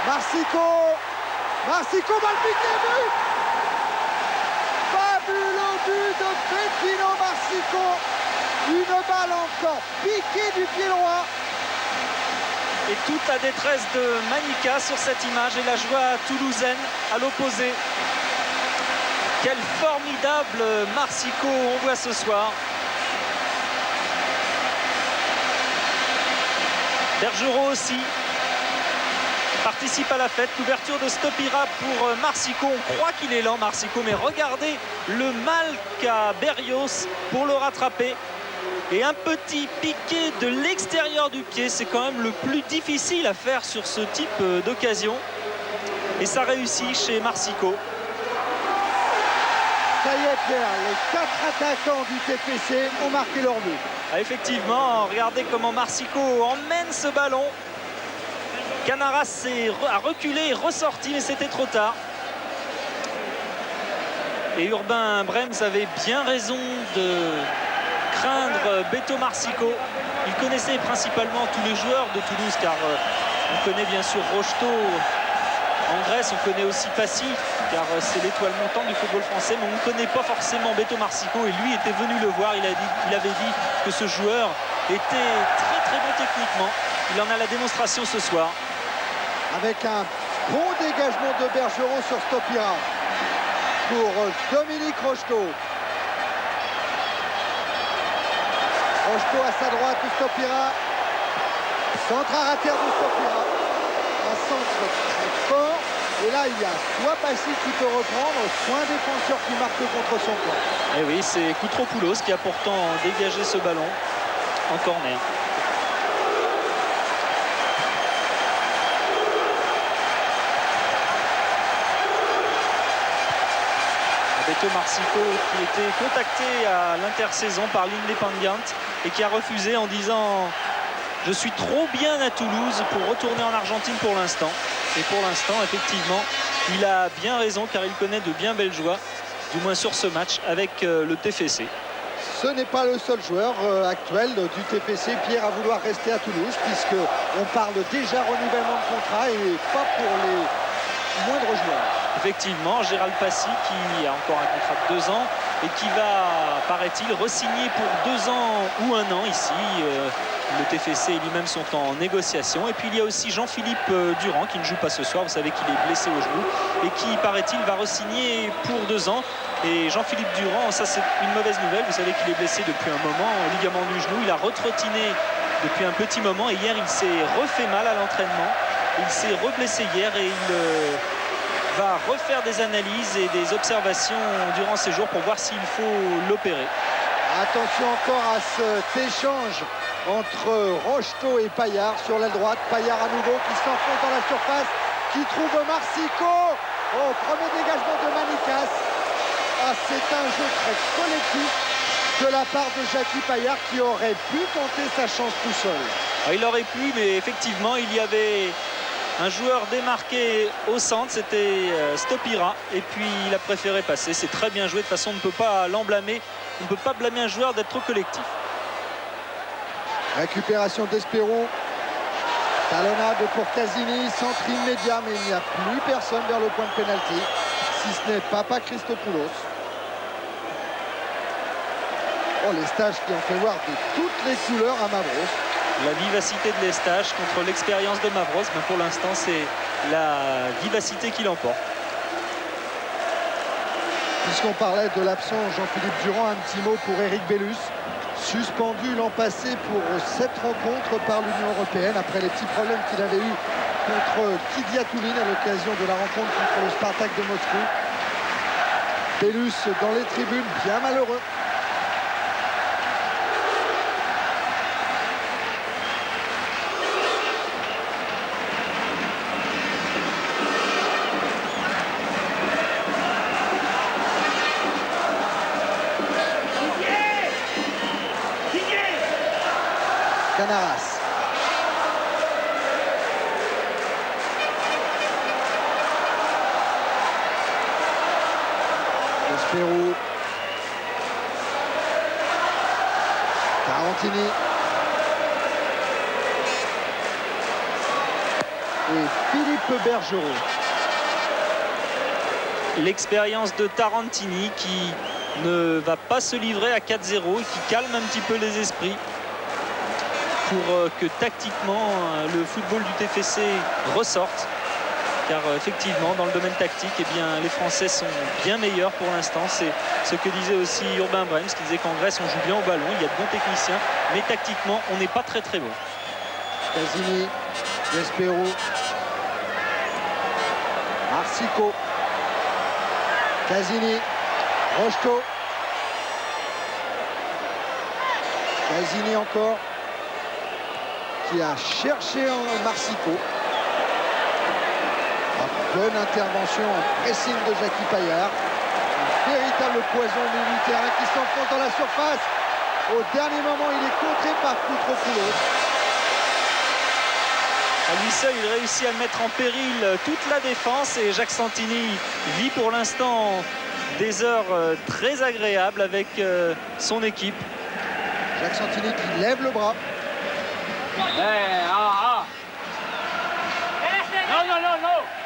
Marsico, balle piquée, but. Fabuleux but de Bettino Marsico. Une balle encore piquée du pied droit. Et toute la détresse de Manica sur cette image et la joie toulousaine à l'opposé. Quel formidable Marsico on voit ce soir. Bergerot aussi participe à la fête. L'ouverture de Stopira pour Marsico. On croit qu'il est lent, Marsico, mais regardez le mal qu'a Berrios pour le rattraper. Et un petit piqué de l'extérieur du pied, c'est quand même le plus difficile à faire sur ce type d'occasion. Et ça réussit chez Marsico. Ça y est, Pierre, les 4 attaquants du TFC ont marqué leur but. Ah, effectivement, regardez comment Marsico emmène ce ballon. Canaras a reculé et ressorti, mais c'était trop tard. Et Urbain Brems avait bien raison de craindre Beto Marsico. Il connaissait principalement tous les joueurs de Toulouse, car on connaît bien sûr Rocheteau en Grèce, on connaît aussi Passy, car c'est l'étoile montante du football français, mais on ne connaît pas forcément Beto Marsico, et lui était venu le voir. Il avait dit que ce joueur était très très bon techniquement. Il en a la démonstration ce soir. Avec un bon dégagement de Bergerot sur Stopira pour Dominique Rocheteau. Rocheteau à sa droite, Stopira. Centre à rater de Stopira. Un centre très fort. Et là, il y a soit Passy qui peut reprendre, soit un défenseur qui marque contre son camp. Et oui, c'est Koutropoulos qui a pourtant dégagé ce ballon en corner. Beto Marsico qui était contacté à l'intersaison par l'Independiente et qui a refusé en disant « Je suis trop bien à Toulouse pour retourner en Argentine pour l'instant ». Et pour l'instant, effectivement, il a bien raison, car il connaît de bien belles joies, du moins sur ce match, avec le TFC. Ce n'est pas le seul joueur actuel du TFC, Pierre, à vouloir rester à Toulouse, puisqu'on parle déjà renouvellement de contrat et pas pour les moindres joueurs. Effectivement, Gérald Passy qui a encore un contrat de 2 ans et qui va, paraît-il, re-signer pour 2 ans ou 1 an ici. Le TFC et lui-même sont en négociation. Et puis il y a aussi Jean-Philippe Durand qui ne joue pas ce soir. Vous savez qu'il est blessé au genou et qui, paraît-il, va re-signer pour 2 ans. Et Jean-Philippe Durand, ça c'est une mauvaise nouvelle. Vous savez qu'il est blessé depuis un moment au ligament du genou. Il a retrottiné depuis un petit moment et hier il s'est refait mal à l'entraînement. Il s'est reblessé hier et il va refaire des analyses et des observations durant ces jours pour voir s'il faut l'opérer. Attention encore à cet échange entre Rocheteau et Paillard sur l'aile droite. Paillard à nouveau qui s'enfonce dans la surface, qui trouve Marsico. Oh, premier dégagement de Manicas. Ah, c'est un jeu très collectif de la part de Jackie Paillard qui aurait pu tenter sa chance tout seul. Ah, il aurait pu, mais effectivement, il y avait un joueur démarqué au centre, c'était Stopira, et puis il a préféré passer. C'est très bien joué, de toute façon on ne peut pas l'en blâmer, on ne peut pas blâmer un joueur d'être trop collectif. Récupération d'Espérou, talonnade pour Casini, centre immédiat, mais il n'y a plus personne vers le point de pénalty, si ce n'est Papa Christopoulos. Oh, les stages qui ont fait voir de toutes les couleurs à Mavros. La vivacité de l'Estache contre l'expérience de Mavros, mais pour l'instant c'est la vivacité qui l'emporte. Puisqu'on parlait de l'absent Jean-Philippe Durand, un petit mot pour Eric Bellus, suspendu l'an passé pour cette rencontre par l'Union européenne après les petits problèmes qu'il avait eu contre Kidia Toulin à l'occasion de la rencontre contre le Spartak de Moscou. Bellus dans les tribunes, bien malheureux. Canaras. Espérou. Tarantini. Et Philippe Bergerot. L'expérience de Tarantini qui ne va pas se livrer à 4-0 et qui calme un petit peu les esprits pour que tactiquement le football du TFC ressorte, car effectivement dans le domaine tactique, eh bien, les Français sont bien meilleurs pour l'instant. C'est ce que disait aussi Urbain Brems, qui disait qu'en Grèce on joue bien au ballon, il y a de bons techniciens, mais tactiquement on n'est pas très très bon. Casini, Despero, Marsico, Casini, Rocheteau, Casini encore, qui a cherché Marsico. Bonne intervention en pressing de Jackie Payard. Un véritable poison au milieu du terrain qui s'enfonce dans la surface. Au dernier moment, il est contré par Koutropoulou. À lui seul, il réussit à mettre en péril toute la défense et Jacques Santini vit pour l'instant des heures très agréables avec son équipe. Jacques Santini qui lève le bras.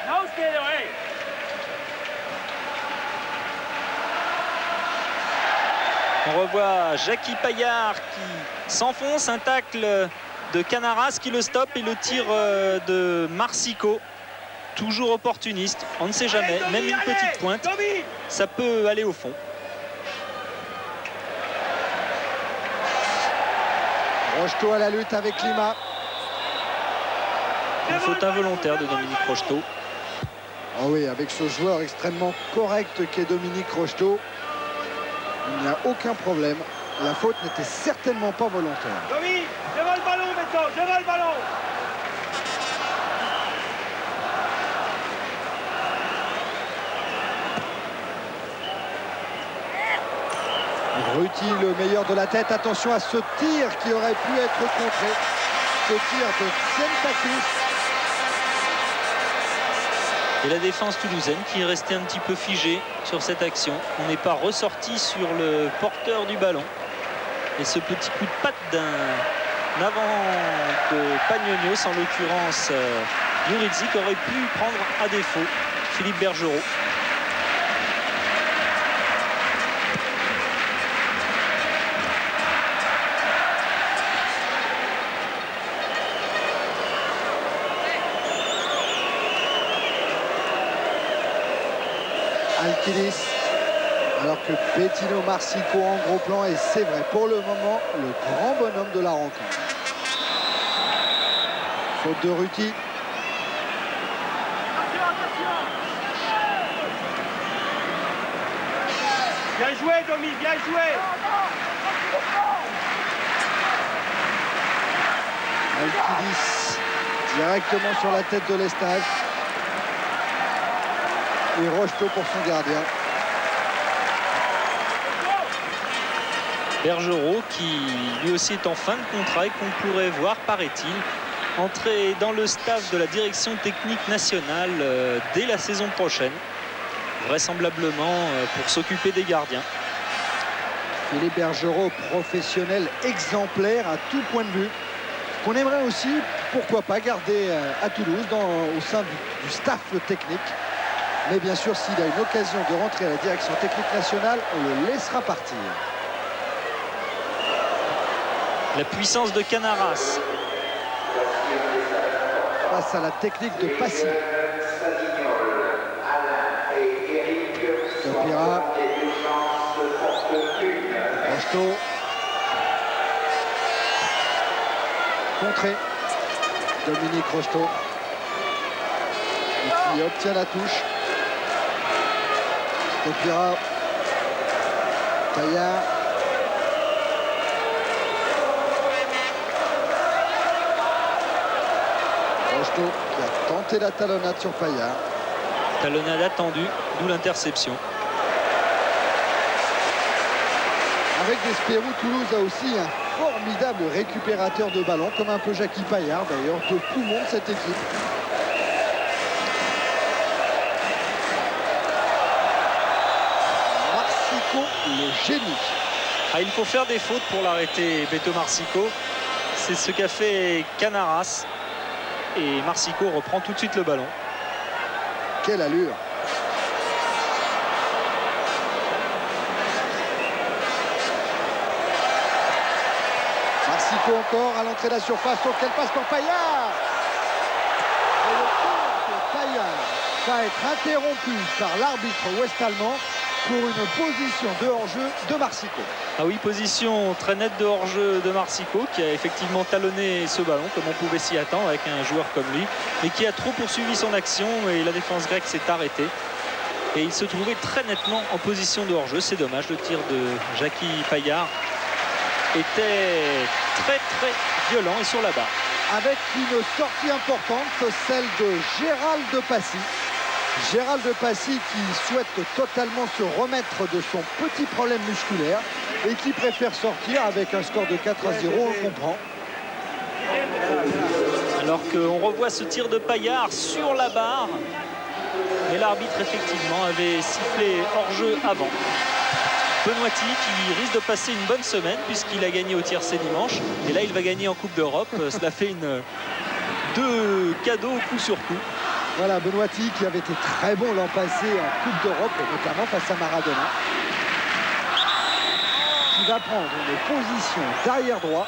No, stay away. On revoit Jackie Payard qui s'enfonce, un tacle de Canaras qui le stoppe et le tir de Marsico. Toujours opportuniste, on ne sait jamais, même une petite pointe, ça peut aller au fond. Rocheteau à la lutte avec Lima. Une faute involontaire de Dominique Rocheteau. Oh oui, avec ce joueur extrêmement correct qu'est Dominique Rocheteau, il n'y a aucun problème. La faute n'était certainement pas volontaire. Domi, devant le ballon maintenant, devant le ballon. Ruti, le meilleur de la tête. Attention à ce tir qui aurait pu être contré. Ce tir de Tsientakis. Et la défense toulousaine qui est restée un petit peu figée sur cette action. On n'est pas ressorti sur le porteur du ballon. Et ce petit coup de patte d'un avant de Pagnonios, en l'occurrence Yuridzik, aurait pu prendre à défaut Philippe Bergerot. Alkilis, alors que Bettino Marsico en gros plan, et c'est vrai pour le moment le grand bonhomme de la rencontre. Faute de Ruti. Bien joué, Domi, bien joué. Alkilis directement sur la tête de Lestage. Et Rocheteau pour son gardien. Bergerot qui lui aussi est en fin de contrat et qu'on pourrait voir, paraît-il, entrer dans le staff de la direction technique nationale dès la saison prochaine, vraisemblablement pour s'occuper des gardiens. Philippe Bergerot, professionnel exemplaire à tout point de vue, qu'on aimerait aussi, pourquoi pas, garder à Toulouse au sein du staff technique. Mais bien sûr, s'il a une occasion de rentrer à la direction technique nationale, on le laissera partir. La puissance de Canaras. Face à la technique de Passy. Topira. Rocheteau. Contré. Dominique Rocheteau. Et qui obtient la touche. Topira. Payard. Rocheteau qui a tenté la talonnade sur Payard. Talonnade attendue, d'où l'interception. Avec Despero, Toulouse a aussi un formidable récupérateur de ballon, comme un peu Jackie Payard d'ailleurs, de poumon de cette équipe. Marsico, le génie. Ah, il faut faire des fautes pour l'arrêter, Beto Marsico. C'est ce qu'a fait Canaras. Et Marsico reprend tout de suite le ballon. Quelle allure. Marsico encore à l'entrée de la surface. Sauf qu'elle passe pour Payard. Et le tir de Payard va être interrompu par l'arbitre ouest-allemand. pour une position de hors-jeu de Marsico. Ah oui, position très nette de hors-jeu de Marsico qui a effectivement talonné ce ballon comme on pouvait s'y attendre avec un joueur comme lui, mais qui a trop poursuivi son action et la défense grecque s'est arrêtée. Et il se trouvait très nettement en position de hors-jeu. C'est dommage, le tir de Jackie Payard était très violent et sur la barre. Avec une sortie importante, celle de Gérald de Passy. Gérald de Passy qui souhaite totalement se remettre de son petit problème musculaire et qui préfère sortir avec un score de 4-0, on le comprend. Alors qu'on revoit ce tir de Payard sur la barre. Mais l'arbitre effectivement avait sifflé hors-jeu avant. Benoîti qui risque de passer une bonne semaine puisqu'il a gagné au tiercé dimanche. Et là il va gagner en Coupe d'Europe. Cela fait deux cadeaux coup sur coup. Voilà, Benoîti qui avait été très bon l'an passé en Coupe d'Europe, notamment face à Maradona. Qui va prendre une position d'arrière droit.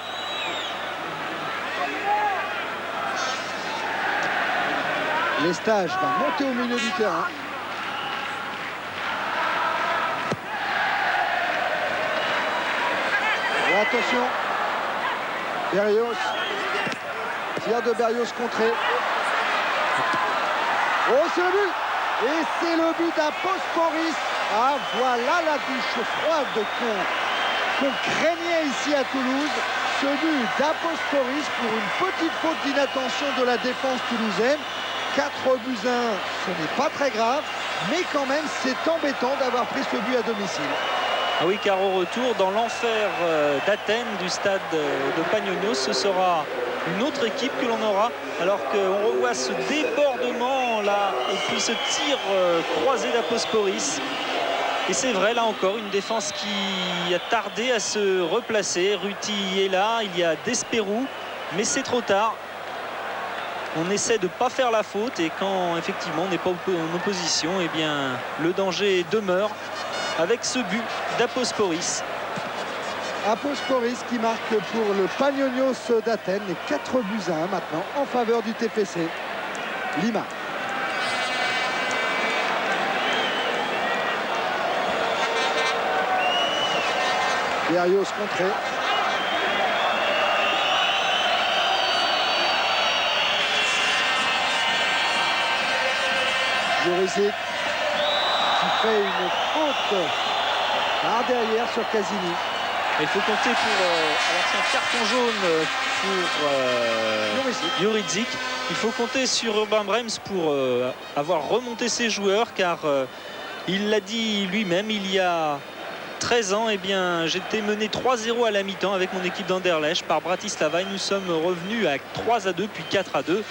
Lestage va monter au milieu du terrain. Et attention, Berrios. Tir de Berrios contré. Oh, c'est le but! Et c'est le but d'Apostoris. Ah, voilà la douche froide qu'on craignait ici à Toulouse. Ce but d'Apostoris pour une petite faute d'inattention de la défense toulousaine. 4 buts 1, ce n'est pas très grave, mais quand même, c'est embêtant d'avoir pris ce but à domicile. Ah oui, car au retour, dans l'enfer d'Athènes, du stade de Panionios, ce sera une autre équipe que l'on aura, alors qu'on revoit ce débordement là, et puis ce tir croisé d'Apostoris. Et c'est vrai, là encore, une défense qui a tardé à se replacer. Ruti est là, il y a Desperou, mais c'est trop tard. On essaie de ne pas faire la faute et quand effectivement on n'est pas en opposition, eh bien le danger demeure avec ce but d'Apostoris. Apostoris qui marque pour le Panionios d'Athènes et 4 buts à 1 maintenant en faveur du TFC Lima. Berrios contré. Jurisic qui fait une faute par derrière sur Casini. Il faut compter pour alors c'est un carton jaune pour Jurisic. Il faut compter sur Urban Brems pour avoir remonté ses joueurs car il l'a dit lui-même il y a 13 ans, eh bien, j'étais mené 3-0 à la mi-temps avec mon équipe d'Anderlecht par Bratislava et nous sommes revenus à 3-2 puis 4-2.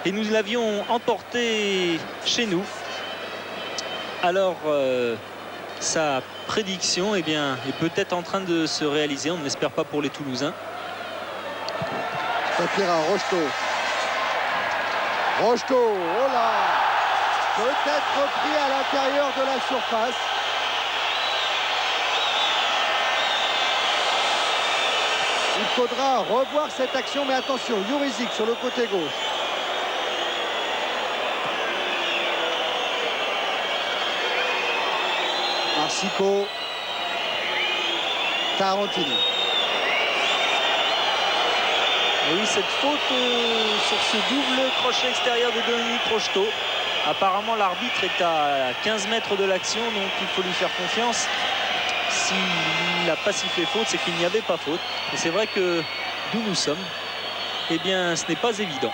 Et nous l'avions emporté chez nous. Alors, sa prédiction eh bien, est peut-être en train de se réaliser. On ne l'espère pas pour les Toulousains. Stopira, Rocheteau. Rocheteau, oh là! Peut-être repris à l'intérieur de la surface. Il faudra revoir cette action, mais attention, Jurisic sur le côté gauche. Marsico, Tarantini. Et oui, cette faute sur ce double crochet extérieur de Dominique Rocheteau. Apparemment, l'arbitre est à 15 mètres de l'action, donc il faut lui faire confiance. S'il n'a pas sifflé faute, c'est qu'il n'y avait pas faute. Et c'est vrai que d'où nous sommes, eh bien, ce n'est pas évident.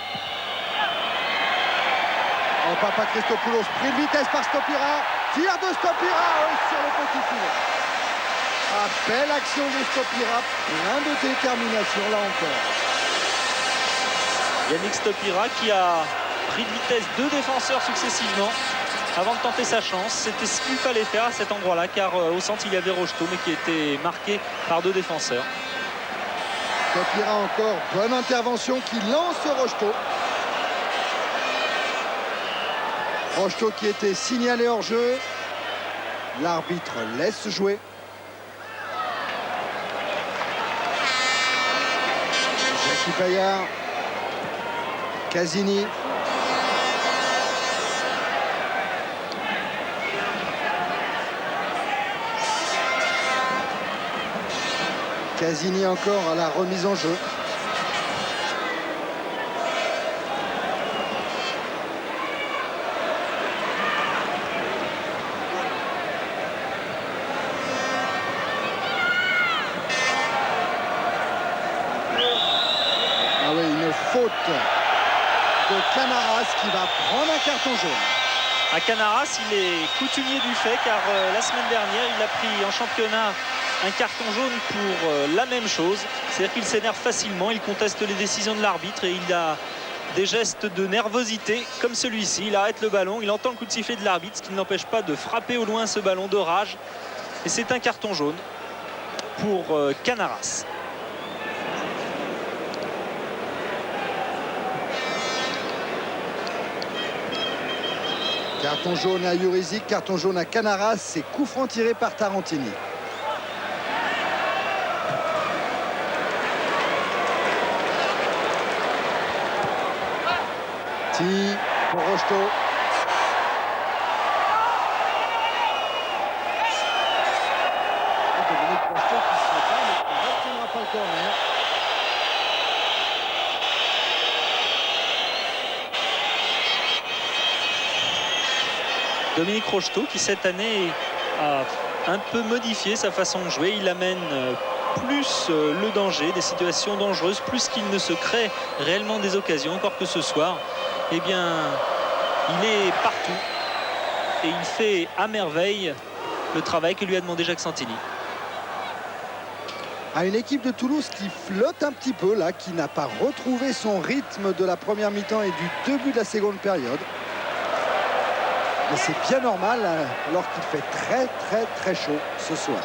Oh, Papa Christopoulos, pris de vitesse par Stopira. Tir de Stopira sur le petit filet. Ah, belle action de Stopira, plein de détermination là encore. Yannick Stopira qui a pris de vitesse 2 défenseurs successivement avant de tenter sa chance. C'était ce qu'il fallait faire à cet endroit-là car au centre il y avait Rocheteau mais qui était marqué par 2 défenseurs. Stopira encore, bonne intervention qui lance Rocheteau. Rocheteau qui était signalé hors jeu. L'arbitre laisse jouer. Jackie Payard. Casini. Casini encore à la remise en jeu. Ah oui, une faute de Canaras qui va prendre un carton jaune. À Canaras, il est coutumier du fait car la semaine dernière, il a pris en championnat un carton jaune pour la même chose. C'est-à-dire qu'il s'énerve facilement, il conteste les décisions de l'arbitre et il a des gestes de nervosité comme celui-ci. Il arrête le ballon, il entend le coup de sifflet de l'arbitre, ce qui ne l'empêche pas de frapper au loin ce ballon de rage. Et c'est un carton jaune pour Canaras. Carton jaune à Jurizic, carton jaune à Canaras, c'est coup franc tiré par Tarantini. Ti pour Rocheteau. Dominique Rocheteau qui se bat, mais qui n'obtiendra pas le corner. Dominique Rocheteau qui cette année a un peu modifié sa façon de jouer. Il amène plus le danger, des situations dangereuses, plus qu'il ne se crée réellement des occasions. Encore que ce soir, eh bien, il est partout et il fait à merveille le travail que lui a demandé Jacques Santini. À une équipe de Toulouse qui flotte un petit peu là, qui n'a pas retrouvé son rythme de la première mi-temps et du début de la seconde période. Mais c'est bien normal alors qu'il fait très chaud ce soir.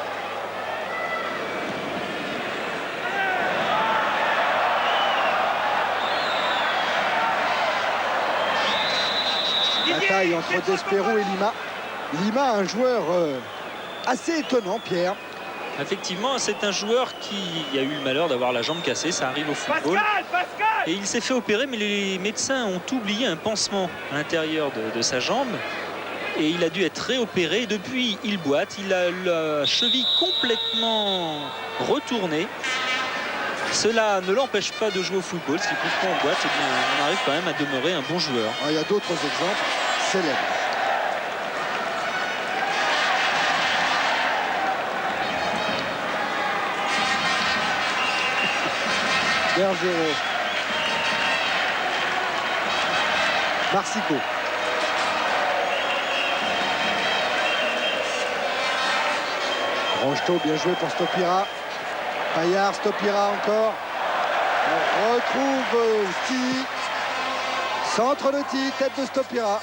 Bataille entre Despero et Lima. Lima, un joueur assez étonnant, Pierre. Effectivement, c'est un joueur qui a eu le malheur d'avoir la jambe cassée, ça arrive au football. Et il s'est fait opérer, mais les médecins ont oublié un pansement à l'intérieur de sa jambe. Et il a dû être réopéré. Et depuis, il boite. Il a la cheville complètement retournée. Cela ne l'empêche pas de jouer au football. Ce qui prouve qu'en boîte, eh bien, on arrive quand même à demeurer un bon joueur. Alors, il y a d'autres exemples célèbres. Bergero. Marsico. Rocheteau, bien joué pour Stopira. Paillard, Stopira encore. On retrouve Ti. Centre de Ti, tête de Stopira.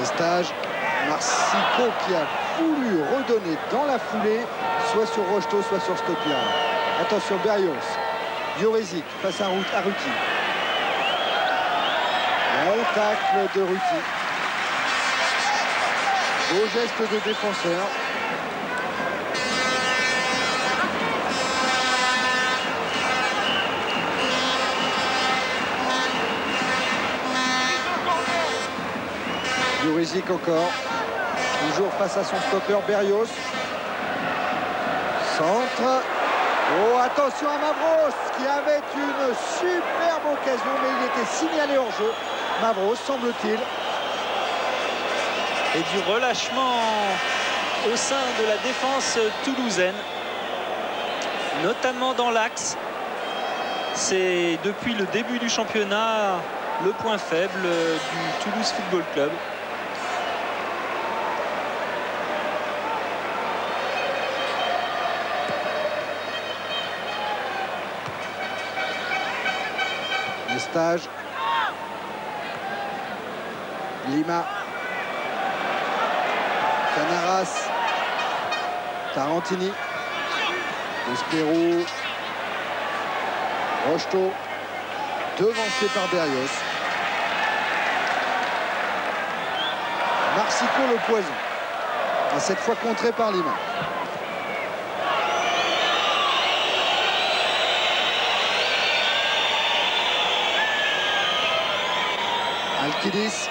Lestage, Marsico qui a voulu redonner dans la foulée, soit sur Rocheteau, soit sur Stopira. Attention, Berrios. Jurizic face à Ruti. Bel tacle de Ruti. Beau geste de défenseur. Jurizic encore. Toujours face à son stopper, Berrios. Centre. Oh, attention à Mavros qui avait une superbe occasion, mais il était signalé hors jeu. Mavros, semble-t-il. Et du relâchement au sein de la défense toulousaine, notamment dans l'axe. C'est depuis le début du championnat le point faible du Toulouse Football Club. Lestage. Lima. Canaras. Tarantini. Despero. Rocheteau. Devancé par Berrios. Marsico le poison. Cette fois contré par Lima. Alkidis.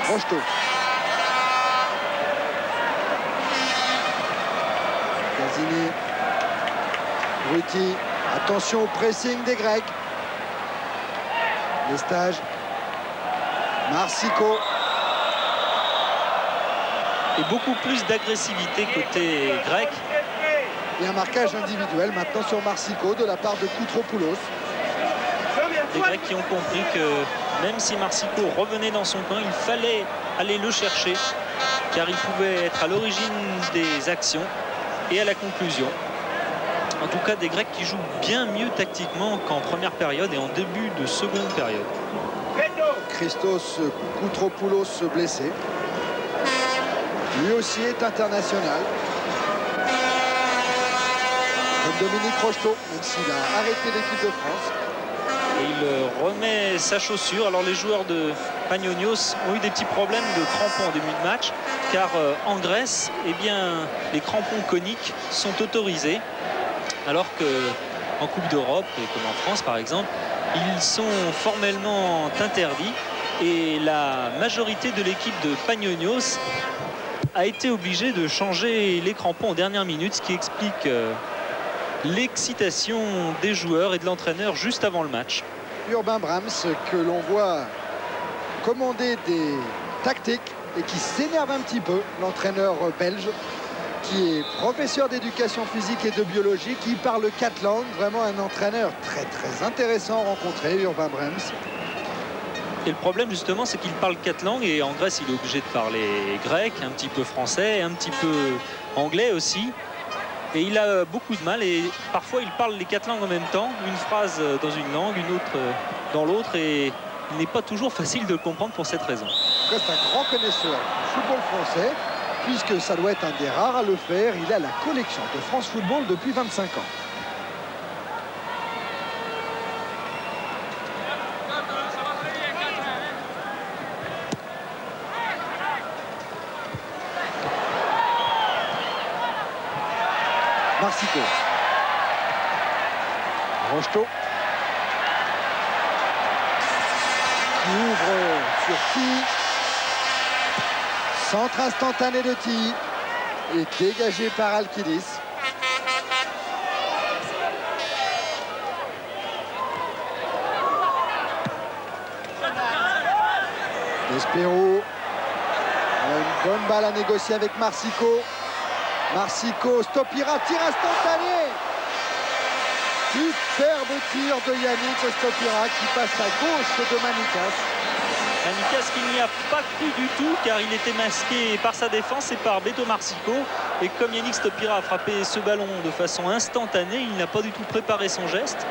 Rocheteau. Casini. Ruti. Attention au pressing des Grecs. Lestage. Marsico. Et beaucoup plus d'agressivité côté grec. Et un marquage individuel maintenant sur Marsico de la part de Koutropoulos. Les Grecs qui ont compris que même si Marsico revenait dans son coin, il fallait aller le chercher car il pouvait être à l'origine des actions et à la conclusion. En tout cas, des Grecs qui jouent bien mieux tactiquement qu'en première période et en début de seconde période. Christos Koutropoulos blessé. Lui aussi est international. Comme Dominique Rocheteau, même s'il a arrêté l'équipe de France. Et il remet sa chaussure. Alors les joueurs de Panionios ont eu des petits problèmes de crampons en début de match, car en Grèce, eh bien, les crampons coniques sont autorisés, alors qu'en Coupe d'Europe, et comme en France par exemple, ils sont formellement interdits. Et la majorité de l'équipe de Panionios a été obligée de changer les crampons en dernière minute, ce qui explique l'excitation des joueurs et de l'entraîneur juste avant le match. Urbain Brahms, que l'on voit commander des tactiques et qui s'énerve un petit peu, l'entraîneur belge, qui est professeur d'éducation physique et de biologie, qui parle 4 langues, vraiment un entraîneur très très intéressant à rencontrer, Urbain Brahms. Et le problème justement, c'est qu'il parle 4 langues et en Grèce il est obligé de parler grec, un petit peu français, un petit peu anglais aussi. Et il a beaucoup de mal et parfois il parle les 4 langues en même temps, une phrase dans une langue, une autre dans l'autre, et il n'est pas toujours facile de le comprendre pour cette raison. C'est un grand connaisseur du football français, puisque ça doit être un des rares à le faire. Il a la collection de France Football depuis 25 ans. Marsico. Rocheteau. Qui ouvre sur Ti. Centre instantané de Ti. Et dégagé par Alkidis. Despero. Une bonne balle à négocier avec Marsico. Marsico, Stopira, tir instantané. Superbe tir de Yannick Stopira qui passe à gauche de Manikas. Manikas qui n'y a pas cru du tout car il était masqué par sa défense et par Beto Marsico. Et comme Yannick Stopira a frappé ce ballon de façon instantanée, il n'a pas du tout préparé son geste,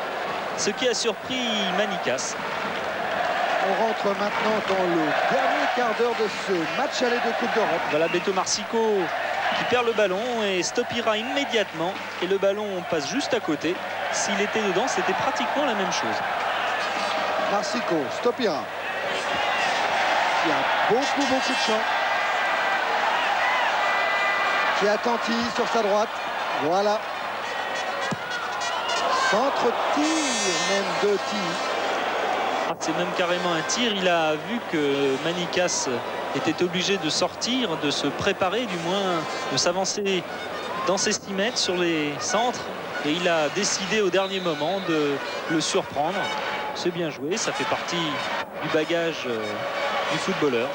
ce qui a surpris Manikas. On rentre maintenant dans le dernier quart d'heure de ce match aller de Coupe d'Europe. Voilà Beto Marsico qui perd le ballon et Stopira immédiatement, et le ballon passe juste à côté. S'il était dedans, c'était pratiquement la même chose. Marsico, Stopira. Il y a beaucoup de champ. Qui est attentif sur sa droite. Voilà. Centre tir, même de tir. C'est même carrément un tir. Il a vu que Manikas était obligé de sortir, de se préparer, du moins de s'avancer dans ses 6 mètres sur les centres. Et il a décidé au dernier moment de le surprendre. C'est bien joué, ça fait partie du bagage du footballeur.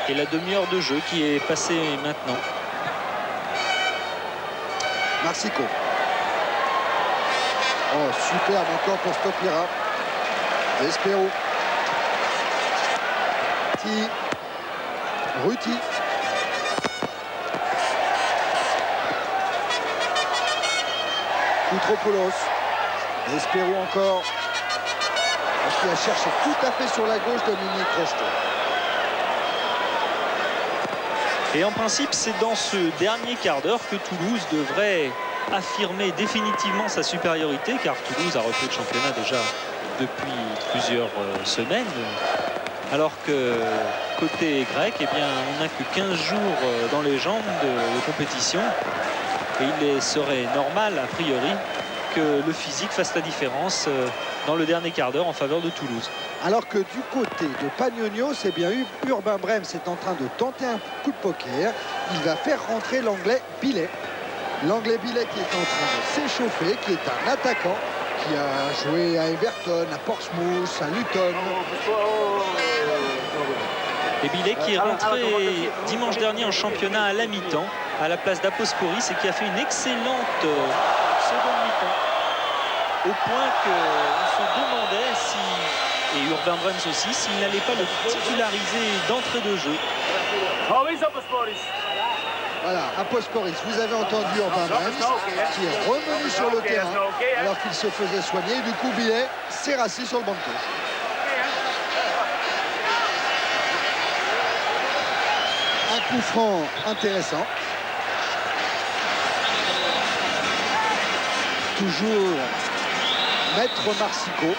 Et la demi-heure de jeu qui est passée maintenant. Marsico. Oh, superbe encore pour Stopira. Despero. Ti. Ruti. Koutropoulos. Despero encore. Qui a cherché tout à fait sur la gauche Dominique Rocheteau. Et en principe, c'est dans ce dernier quart d'heure que Toulouse devrait affirmer définitivement sa supériorité, car Toulouse a repris le championnat déjà depuis plusieurs semaines. Alors que côté grec, eh bien, on n'a que 15 jours dans les jambes de compétition. Et il serait normal, a priori, que le physique fasse la différence dans le dernier quart d'heure en faveur de Toulouse. Alors que du côté de Panionios, c'est bien Urbain Brems est en train de tenter un coup de poker. Il va faire rentrer l'anglais Billet. L'anglais Billet qui est en train de s'échauffer, qui est un attaquant, qui a joué à Everton, à Portsmouth, à Luton. Et Billet qui est rentré dimanche dernier en championnat à la mi-temps, à la place d'Aposporis, et qui a fait une excellente seconde mi-temps. Au point qu'on se demandait si, et Urbain Brems aussi, s'il n'allait pas le titulariser d'entrée de jeu. Voilà, Aposporis, vous avez entendu Urbain Brems qui est revenu sur le terrain alors qu'il se faisait soigner. Du coup, Billet s'est rassis sur le banc de touche. Un coup franc intéressant. Toujours Maître Marsico.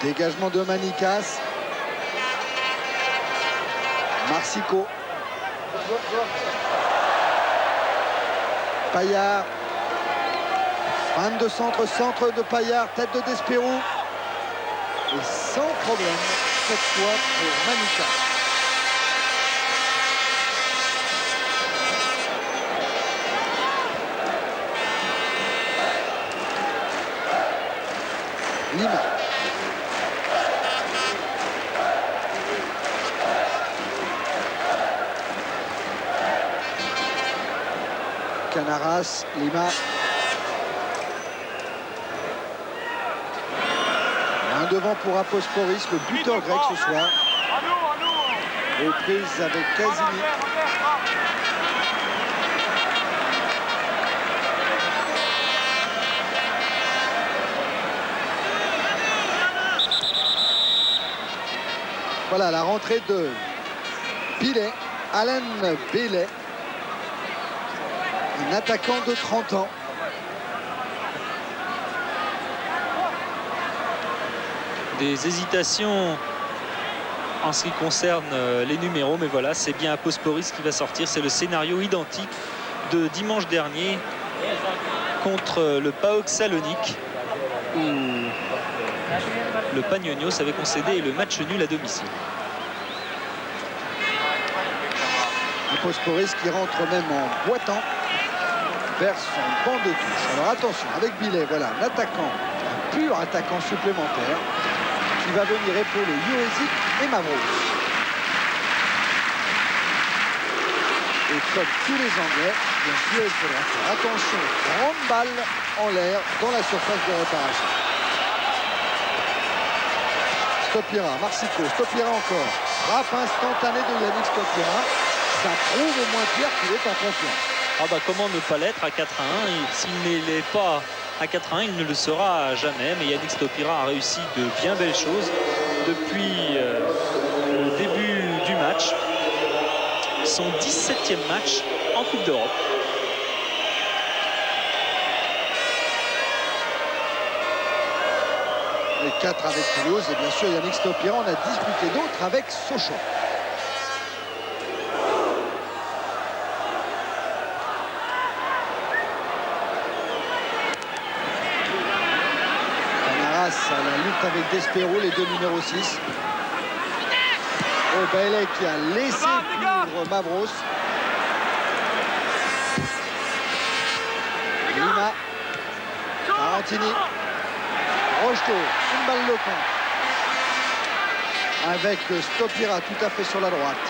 Dégagement de Manicas. Marsico. Paillard. 22 centre de Paillard, tête de Despérou. Et sans problème, cette fois pour Manicas. Lima. Canaras, Lima. Un devant pour Aposporis, le buteur grec ce soir. Reprise avec Casini. Voilà la rentrée de Billet, Alain Billet, un attaquant de 30 ans. Des hésitations en ce qui concerne les numéros, mais voilà, c'est bien Aposporis qui va sortir. C'est le scénario identique de dimanche dernier contre le PAOK Salonique, où le Panionios avait concédé le match nul à domicile. Aposporis qui rentre même en boitant vers son banc de touche. Alors attention, avec Billet, voilà, un attaquant, un pur attaquant supplémentaire qui va venir épauler Jurisic et Mavros. Et comme tous les Anglais, bien sûr, il faudra faire attention. Grande balle en l'air dans la surface de réparation. Stopira, Marsico, Stopira encore. Frappe instantanée de Yannick Stopira. Ça prouve au moins Pierre qu'il est en confiance. Ah bah comment ne pas l'être à 4-1? S'il ne l'est pas à 4-1, il ne le sera jamais. Mais Yannick Stopira a réussi de bien belles choses depuis le début du match. Son 17e match en Coupe d'Europe. Les 4 avec Toulouse et bien sûr Yannick Stopira en a disputé d'autres avec Sochaux. À la lutte avec Despérou, les deux numéros 6. Bailey qui a laissé pour Mavros. Lima. Tarantini. Rocheteau. Une balle le camp. Avec Stopira tout à fait sur la droite.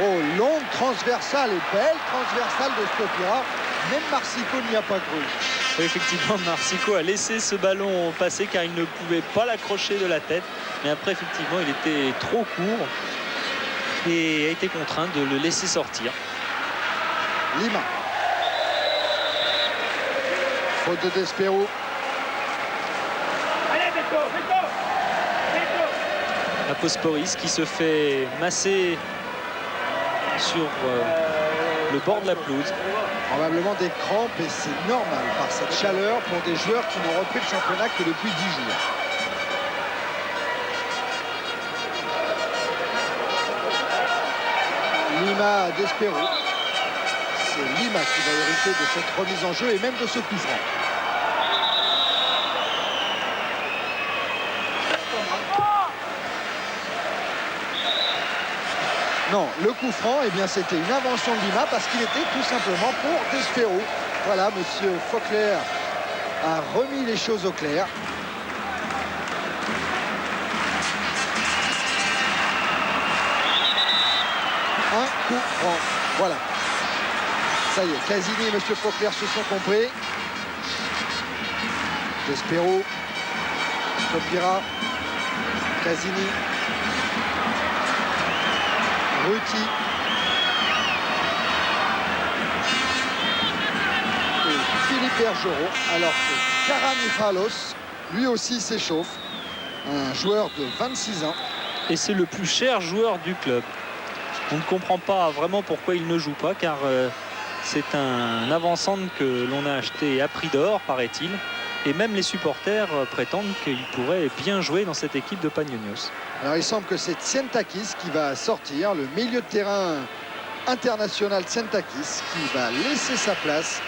Oh, longue transversale et belle transversale de Stopira. Même Marsico n'y a pas cru. Oui, effectivement, Marsico a laissé ce ballon passer car il ne pouvait pas l'accrocher de la tête. Mais après, effectivement, il était trop court et a été contraint de le laisser sortir. Lima. Faute de Despérou. Allez, Beto. Aposporis qui se fait masser sur le bord de la pelouse. Probablement des crampes et c'est normal par cette chaleur pour des joueurs qui n'ont repris le championnat que depuis 10 jours. Lima Despero. C'est Lima qui va hériter de cette remise en jeu et même de ce coup franc. Non, le coup franc, eh bien, c'était une invention de Lima parce qu'il était tout simplement pour Despero. Voilà, monsieur Faulkner a remis les choses au clair. Un coup franc. Voilà. Ça y est, Casini et monsieur Faulkner se sont compris. Despero, Stopira, Casini, Ruti et Philippe Bergerot, alors que Karamichalos, lui aussi s'échauffe, un joueur de 26 ans. Et c'est le plus cher joueur du club. On ne comprend pas vraiment pourquoi il ne joue pas, car c'est un avant-centre que l'on a acheté à prix d'or, paraît-il. Et même les supporters prétendent qu'il pourrait bien jouer dans cette équipe de Panionios. Alors il semble que c'est Tsientakis qui va sortir, le milieu de terrain international Tsientakis, qui va laisser sa place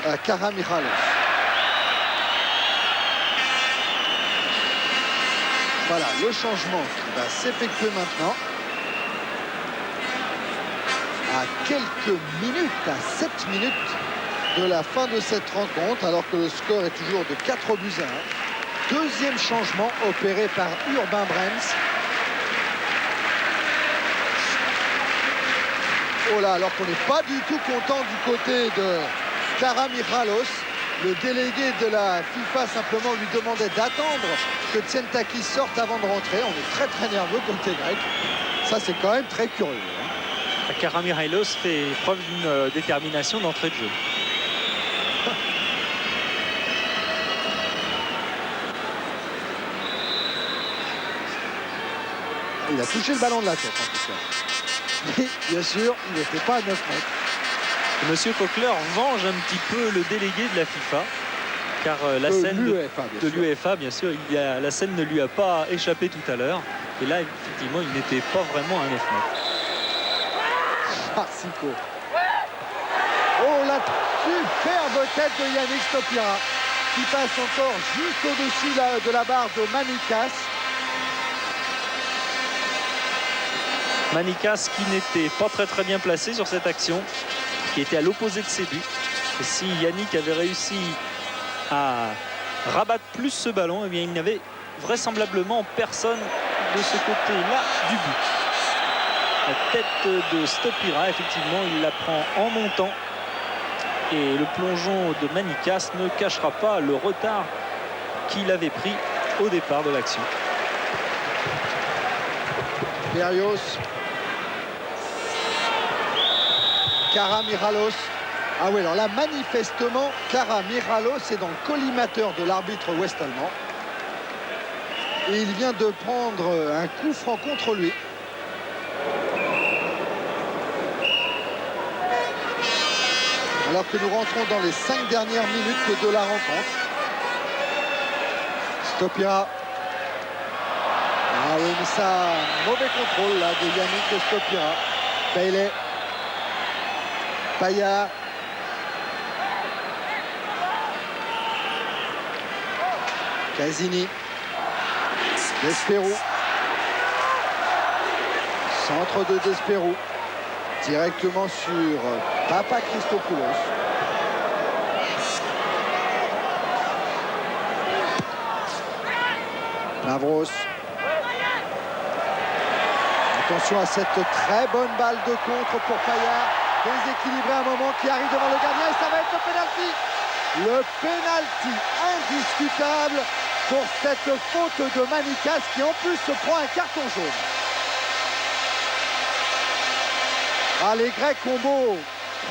à Karamichalos. Voilà le changement qui va s'effectuer maintenant. À quelques minutes, à 7 minutes de la fin de cette rencontre, alors que le score est toujours de 4 buts à 1. Deuxième changement opéré par Urbain Brems. Oh là, alors qu'on n'est pas du tout content du côté de Karamichalos. Le délégué de la FIFA simplement lui demandait d'attendre que Tsientakis sorte avant de rentrer. On est très très nerveux côté grec. Ça, c'est quand même très curieux. Karamichalos fait preuve d'une détermination d'entrée de jeu. Il a touché le ballon de la tête en tout cas. Mais bien sûr, il n'était pas à 9 mètres. Monsieur Faulkner venge un petit peu le délégué de la FIFA, car la scène de l'UEFA, bien sûr, la scène ne lui a pas échappé tout à l'heure. Et là, effectivement, il n'était pas vraiment à 9 mètres. Arsico. Oh, la superbe tête de Yannick Stopira qui passe encore juste au-dessus de la barre de Manikas. Manikas qui n'était pas très bien placé sur cette action, qui était à l'opposé de ses buts. Et si Yannick avait réussi à rabattre plus ce ballon, eh bien il n'y avait vraisemblablement personne de ce côté-là du but. La tête de Stopira, effectivement, il la prend en montant. Et le plongeon de Manikas ne cachera pas le retard qu'il avait pris au départ de l'action. Berrios. Karamichalos. Ah oui, alors là, manifestement, Karamichalos est dans le collimateur de l'arbitre ouest-allemand. Et il vient de prendre un coup franc contre lui. Alors que nous rentrons dans les 5 dernières minutes de la rencontre. Stopira. Ah oui, mais ça, mauvais contrôle là de Yannick Stopira. Bailey. Payard. Casini. Despero. Centre de Despero. Directement sur Papa Christopoulos. Lavros. Attention à cette très bonne balle de contre pour Payard. Déséquilibré un moment qui arrive devant le gardien et ça va être le pénalty. Le pénalty indiscutable pour cette faute de Manikas qui en plus se prend un carton jaune. Ah, les Grecs ont beau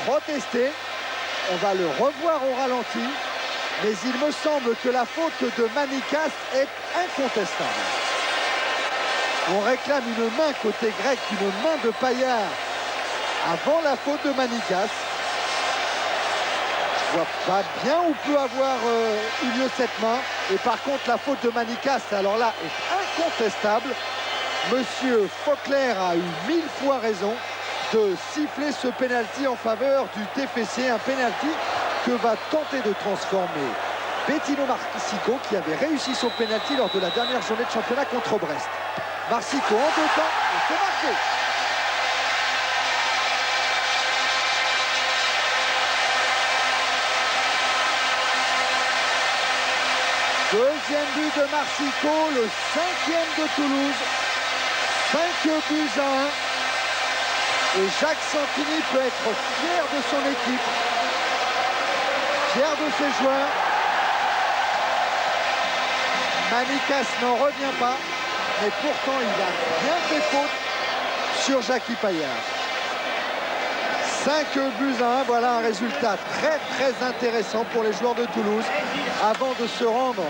protester, on va le revoir au ralenti, mais il me semble que la faute de Manikas est incontestable. On réclame une main côté grec, une main de Payard avant la faute de Manicas. Je vois pas bien où peut avoir eu lieu cette main. Et par contre, la faute de Manicas, alors là, est incontestable. Monsieur Faulkner a eu 1000 fois raison de siffler ce pénalty en faveur du TFC. Un pénalty que va tenter de transformer Bettino Marsico, qui avait réussi son pénalty lors de la dernière journée de championnat contre Brest. Marsico en 2 temps, et c'est marqué. Deuxième but de Marsico, le 5e de Toulouse. 5 buts à 1. Et Jacques Santini peut être fier de son équipe, fier de ses joueurs. Manicas n'en revient pas, mais pourtant il a bien fait faute sur Jackie Payard. 5 buts à 1, voilà un résultat très intéressant pour les joueurs de Toulouse avant de se rendre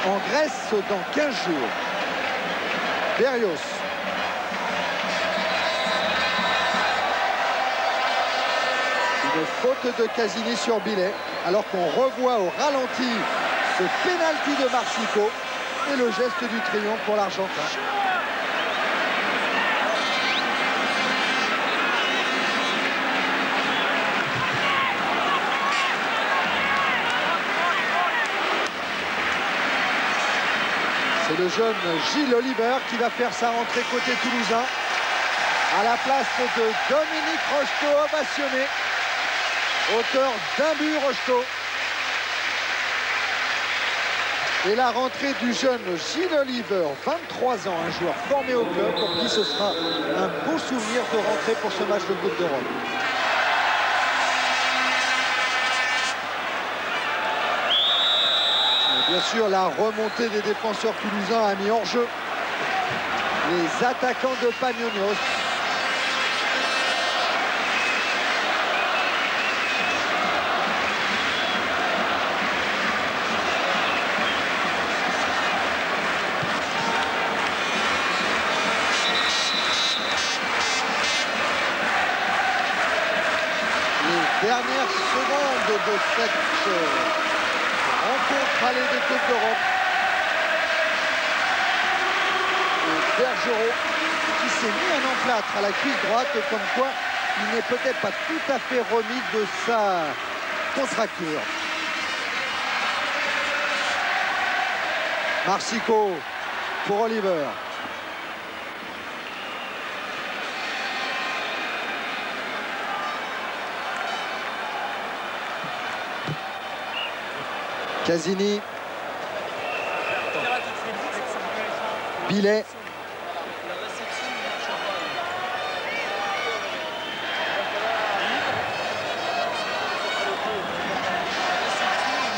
en Grèce dans 15 jours. Berrios. Une faute de Casini sur Billet, alors qu'on revoit au ralenti ce pénalty de Marsico et le geste du triomphe pour l'Argentin. C'est le jeune Gilles Oliver qui va faire sa rentrée côté toulousain à la place de Dominique Rocheteau, ovationné, auteur d'un but. Rocheteau. Et la rentrée du jeune Gilles Oliver, 23 ans, un joueur formé au club, pour qui ce sera un beau souvenir de rentrée pour ce match de Coupe d'Europe. Bien sûr, la remontée des défenseurs toulousains a mis hors jeu les attaquants de Panionios. Les dernières secondes de cette rencontre aller de Coupe d'Europe. Et Bergerot qui s'est mis un emplâtre à la cuisse droite, comme quoi il n'est peut-être pas tout à fait remis de sa contracture. Marsico pour Oliver. Casini. Billet.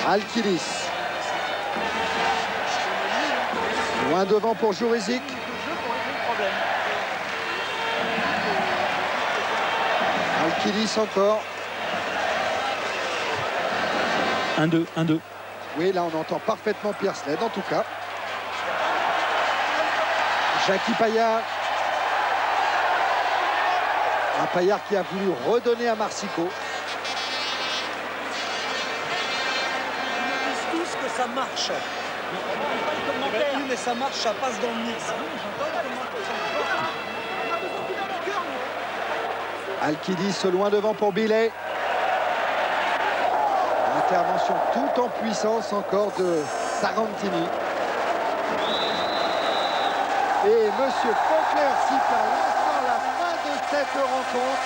Alkilis. Loin devant pour Jurizic. Alkilis encore. 1-2, 1-2. Oui, là on entend parfaitement Pierre Sled en tout cas. Jackie Payard. Un Payard qui a voulu redonner à Marsico. Ils disent tous que ça marche. Oui, mais ça marche, ça passe dans le mix. Alkidis loin devant pour Billet. Intervention tout en puissance encore de Sarantini. Et monsieur Faulkner siffle à l'instant la fin de cette rencontre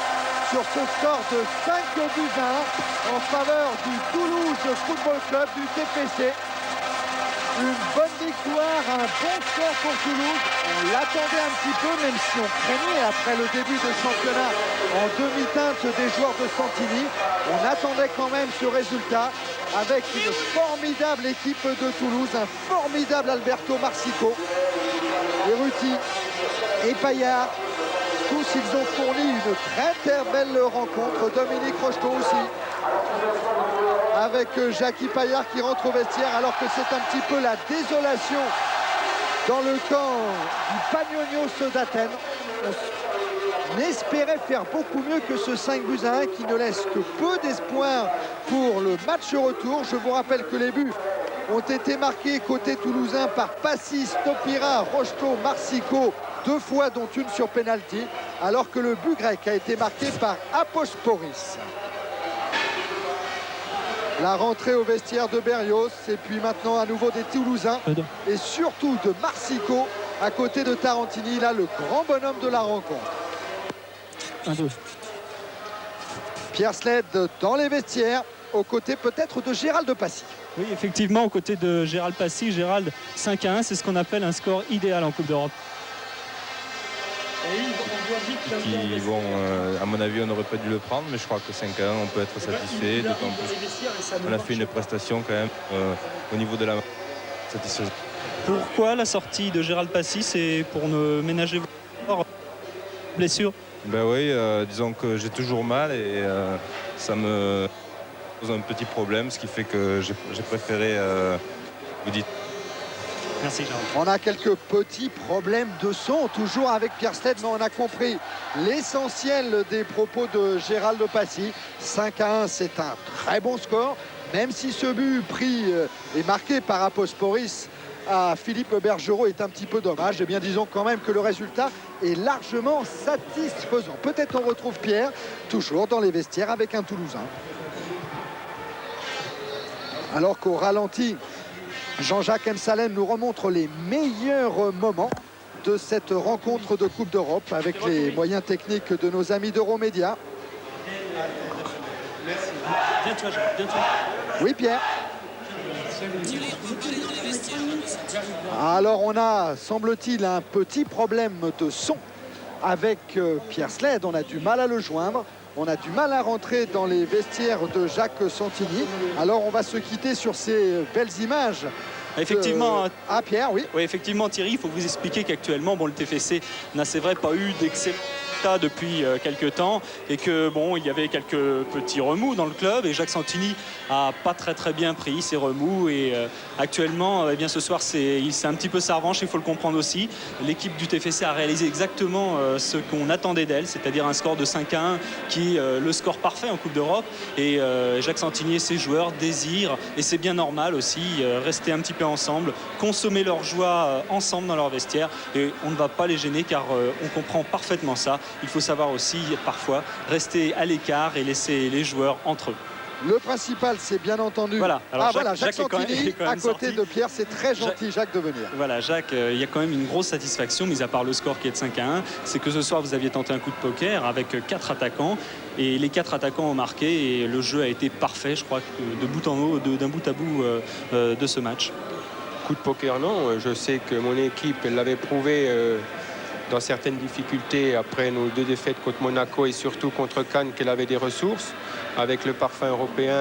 sur ce score de 5 buts à 1 en faveur du Toulouse Football Club du TFC. Une bonne victoire, un bon score pour Toulouse. On l'attendait un petit peu, même si on craignait après le début de championnat en demi-teinte des joueurs de Santini. On attendait quand même ce résultat avec une formidable équipe de Toulouse, un formidable Alberto Marsico, et Ruti et Payard. Tous, ils ont fourni une très belle rencontre. Dominique Rocheteau aussi, avec Jackie Payard qui rentre au vestiaire alors que c'est un petit peu la désolation dans le camp du Panionios d'Athènes. n'espérait faire beaucoup mieux que ce 5-1 qui ne laisse que peu d'espoir pour le match retour. Je vous rappelle que les buts ont été marqués côté toulousain par Passy, Stopira, Rocheteau, Marsico, 2 fois dont une sur pénalty, alors que le but grec a été marqué par Aposporis. La rentrée au vestiaire de Berrios et puis maintenant à nouveau des Toulousains et surtout de Marsico à côté de Tarantini, là le grand bonhomme de la rencontre. 1-2. Pierre Sled dans les vestiaires aux côtés peut-être de Gérald Passy. Oui, effectivement, aux côtés de Gérald Passy. Gérald, 5-1, c'est ce qu'on appelle un score idéal en Coupe d'Europe. Qui, bon, à mon avis, on n'aurait pas dû le prendre, mais je crois que 5-1, on peut être satisfait. D'autant plus on a fait une prestation quand même au niveau de la satisfaisante. Pourquoi la sortie de Gérald Passy? C'est pour ne ménager vos blessures? Ben oui, disons que j'ai toujours mal et ça me pose un petit problème, ce qui fait que j'ai préféré vous dites. Merci Gérald. On a quelques petits problèmes de son, toujours avec Pierre Sled, mais on a compris l'essentiel des propos de Gérald Passy. 5-1, c'est un très bon score, même si ce but pris et marqué par Aposporis à Philippe Bergerot est un petit peu dommage. Eh bien, disons quand même que le résultat est largement satisfaisant. Peut-être on retrouve Pierre, toujours dans les vestiaires avec un Toulousain. Alors qu'au ralenti, Jean-Jacques Msalem nous remontre les meilleurs moments de cette rencontre de Coupe d'Europe avec les moyens techniques de nos amis d'Euromédia. Viens-toi, Gérald, viens-toi. Oui, Pierre. Alors on a, semble-t-il, un petit problème de son avec Pierre Sled. On a du mal à le joindre. On a du mal à rentrer dans les vestiaires de Jacques Santini. Alors on va se quitter sur ces belles images. Effectivement, Ah Pierre, oui. oui, effectivement Thierry, il faut vous expliquer qu'actuellement, bon, le TFC n'a, c'est vrai, pas eu d'excellents résultats depuis quelques temps et que bon, il y avait quelques petits remous dans le club et Jacques Santini a pas très bien pris ces remous et actuellement, eh bien ce soir, c'est un petit peu sa revanche, il faut le comprendre aussi. L'équipe du TFC a réalisé exactement ce qu'on attendait d'elle, c'est-à-dire un score de 5-1 qui est le score parfait en Coupe d'Europe et Jacques Santini et ses joueurs désirent, et c'est bien normal aussi, rester un petit peu ensemble, consommer leur joie ensemble dans leur vestiaire et on ne va pas les gêner car on comprend parfaitement ça. Il faut savoir aussi parfois rester à l'écart et laisser les joueurs entre eux. Le principal, c'est bien entendu. Voilà. Alors Jacques Santini est quand même à côté sorti. de Pierre. C'est très gentil, Jacques, de venir. Voilà, Jacques, il y a quand même une grosse satisfaction, mis à part le score qui est de 5-1. C'est que ce soir, vous aviez tenté un coup de poker avec 4 attaquants. Et les 4 attaquants ont marqué. Et le jeu a été parfait, je crois, de bout en bout, d'un bout à bout de ce match. Coup de poker, non. Je sais que mon équipe l'avait prouvé dans certaines difficultés après nos 2 défaites contre Monaco et surtout contre Cannes qu'elle avait des ressources. Avec le parfum européen,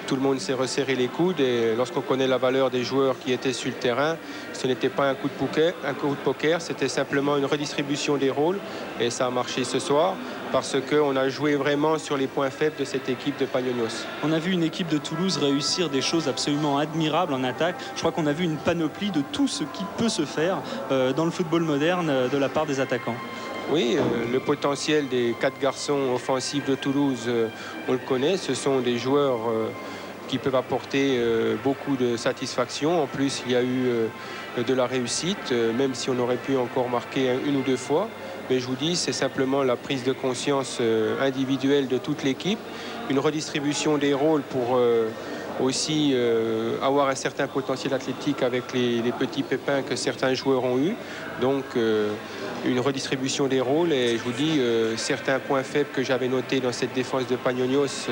tout le monde s'est resserré les coudes et lorsqu'on connaît la valeur des joueurs qui étaient sur le terrain, ce n'était pas un coup de poker, c'était simplement une redistribution des rôles et ça a marché ce soir parce qu'on a joué vraiment sur les points faibles de cette équipe de Panionios. On a vu une équipe de Toulouse réussir des choses absolument admirables en attaque. Je crois qu'on a vu une panoplie de tout ce qui peut se faire dans le football moderne de la part des attaquants. Oui, le potentiel des 4 garçons offensifs de Toulouse, on le connaît. Ce sont des joueurs qui peuvent apporter beaucoup de satisfaction. En plus, il y a eu de la réussite, même si on aurait pu encore marquer 1 ou 2 fois. Mais je vous dis, c'est simplement la prise de conscience individuelle de toute l'équipe, une redistribution des rôles pour aussi avoir un certain potentiel athlétique avec les petits pépins que certains joueurs ont eu. Donc une redistribution des rôles et je vous dis certains points faibles que j'avais notés dans cette défense de Panionios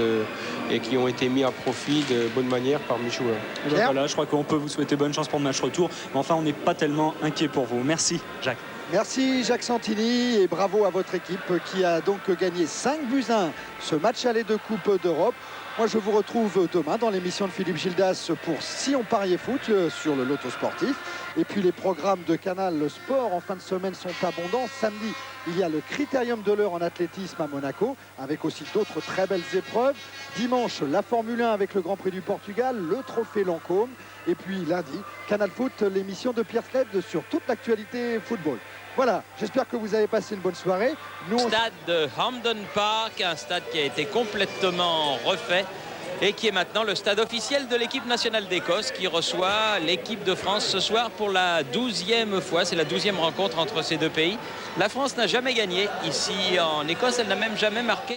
et qui ont été mis à profit de bonne manière par mes joueurs. Voilà, je crois qu'on peut vous souhaiter bonne chance pour le match retour. Mais enfin, on n'est pas tellement inquiet pour vous. Merci Jacques. Merci Jacques Santini et bravo à votre équipe qui a donc gagné 5-1 ce match aller de Coupe d'Europe. Moi je vous retrouve demain dans l'émission de Philippe Gildas pour Si on pariait foot sur le Loto Sportif. Et puis les programmes de Canal le Sport en fin de semaine sont abondants. Samedi, il y a le Critérium de l'heure en athlétisme à Monaco, avec aussi d'autres très belles épreuves. Dimanche, la Formule 1 avec le Grand Prix du Portugal, le Trophée Lancôme. Et puis lundi, Canal Foot, l'émission de Pierre Sled sur toute l'actualité football. Voilà, j'espère que vous avez passé une bonne soirée. Nous, Stade de Hampden Park, un stade qui a été complètement refait et qui est maintenant le stade officiel de l'équipe nationale d'Écosse qui reçoit l'équipe de France ce soir pour la 12e fois. C'est la 12e rencontre entre ces deux pays. La France n'a jamais gagné ici en Écosse, elle n'a même jamais marqué.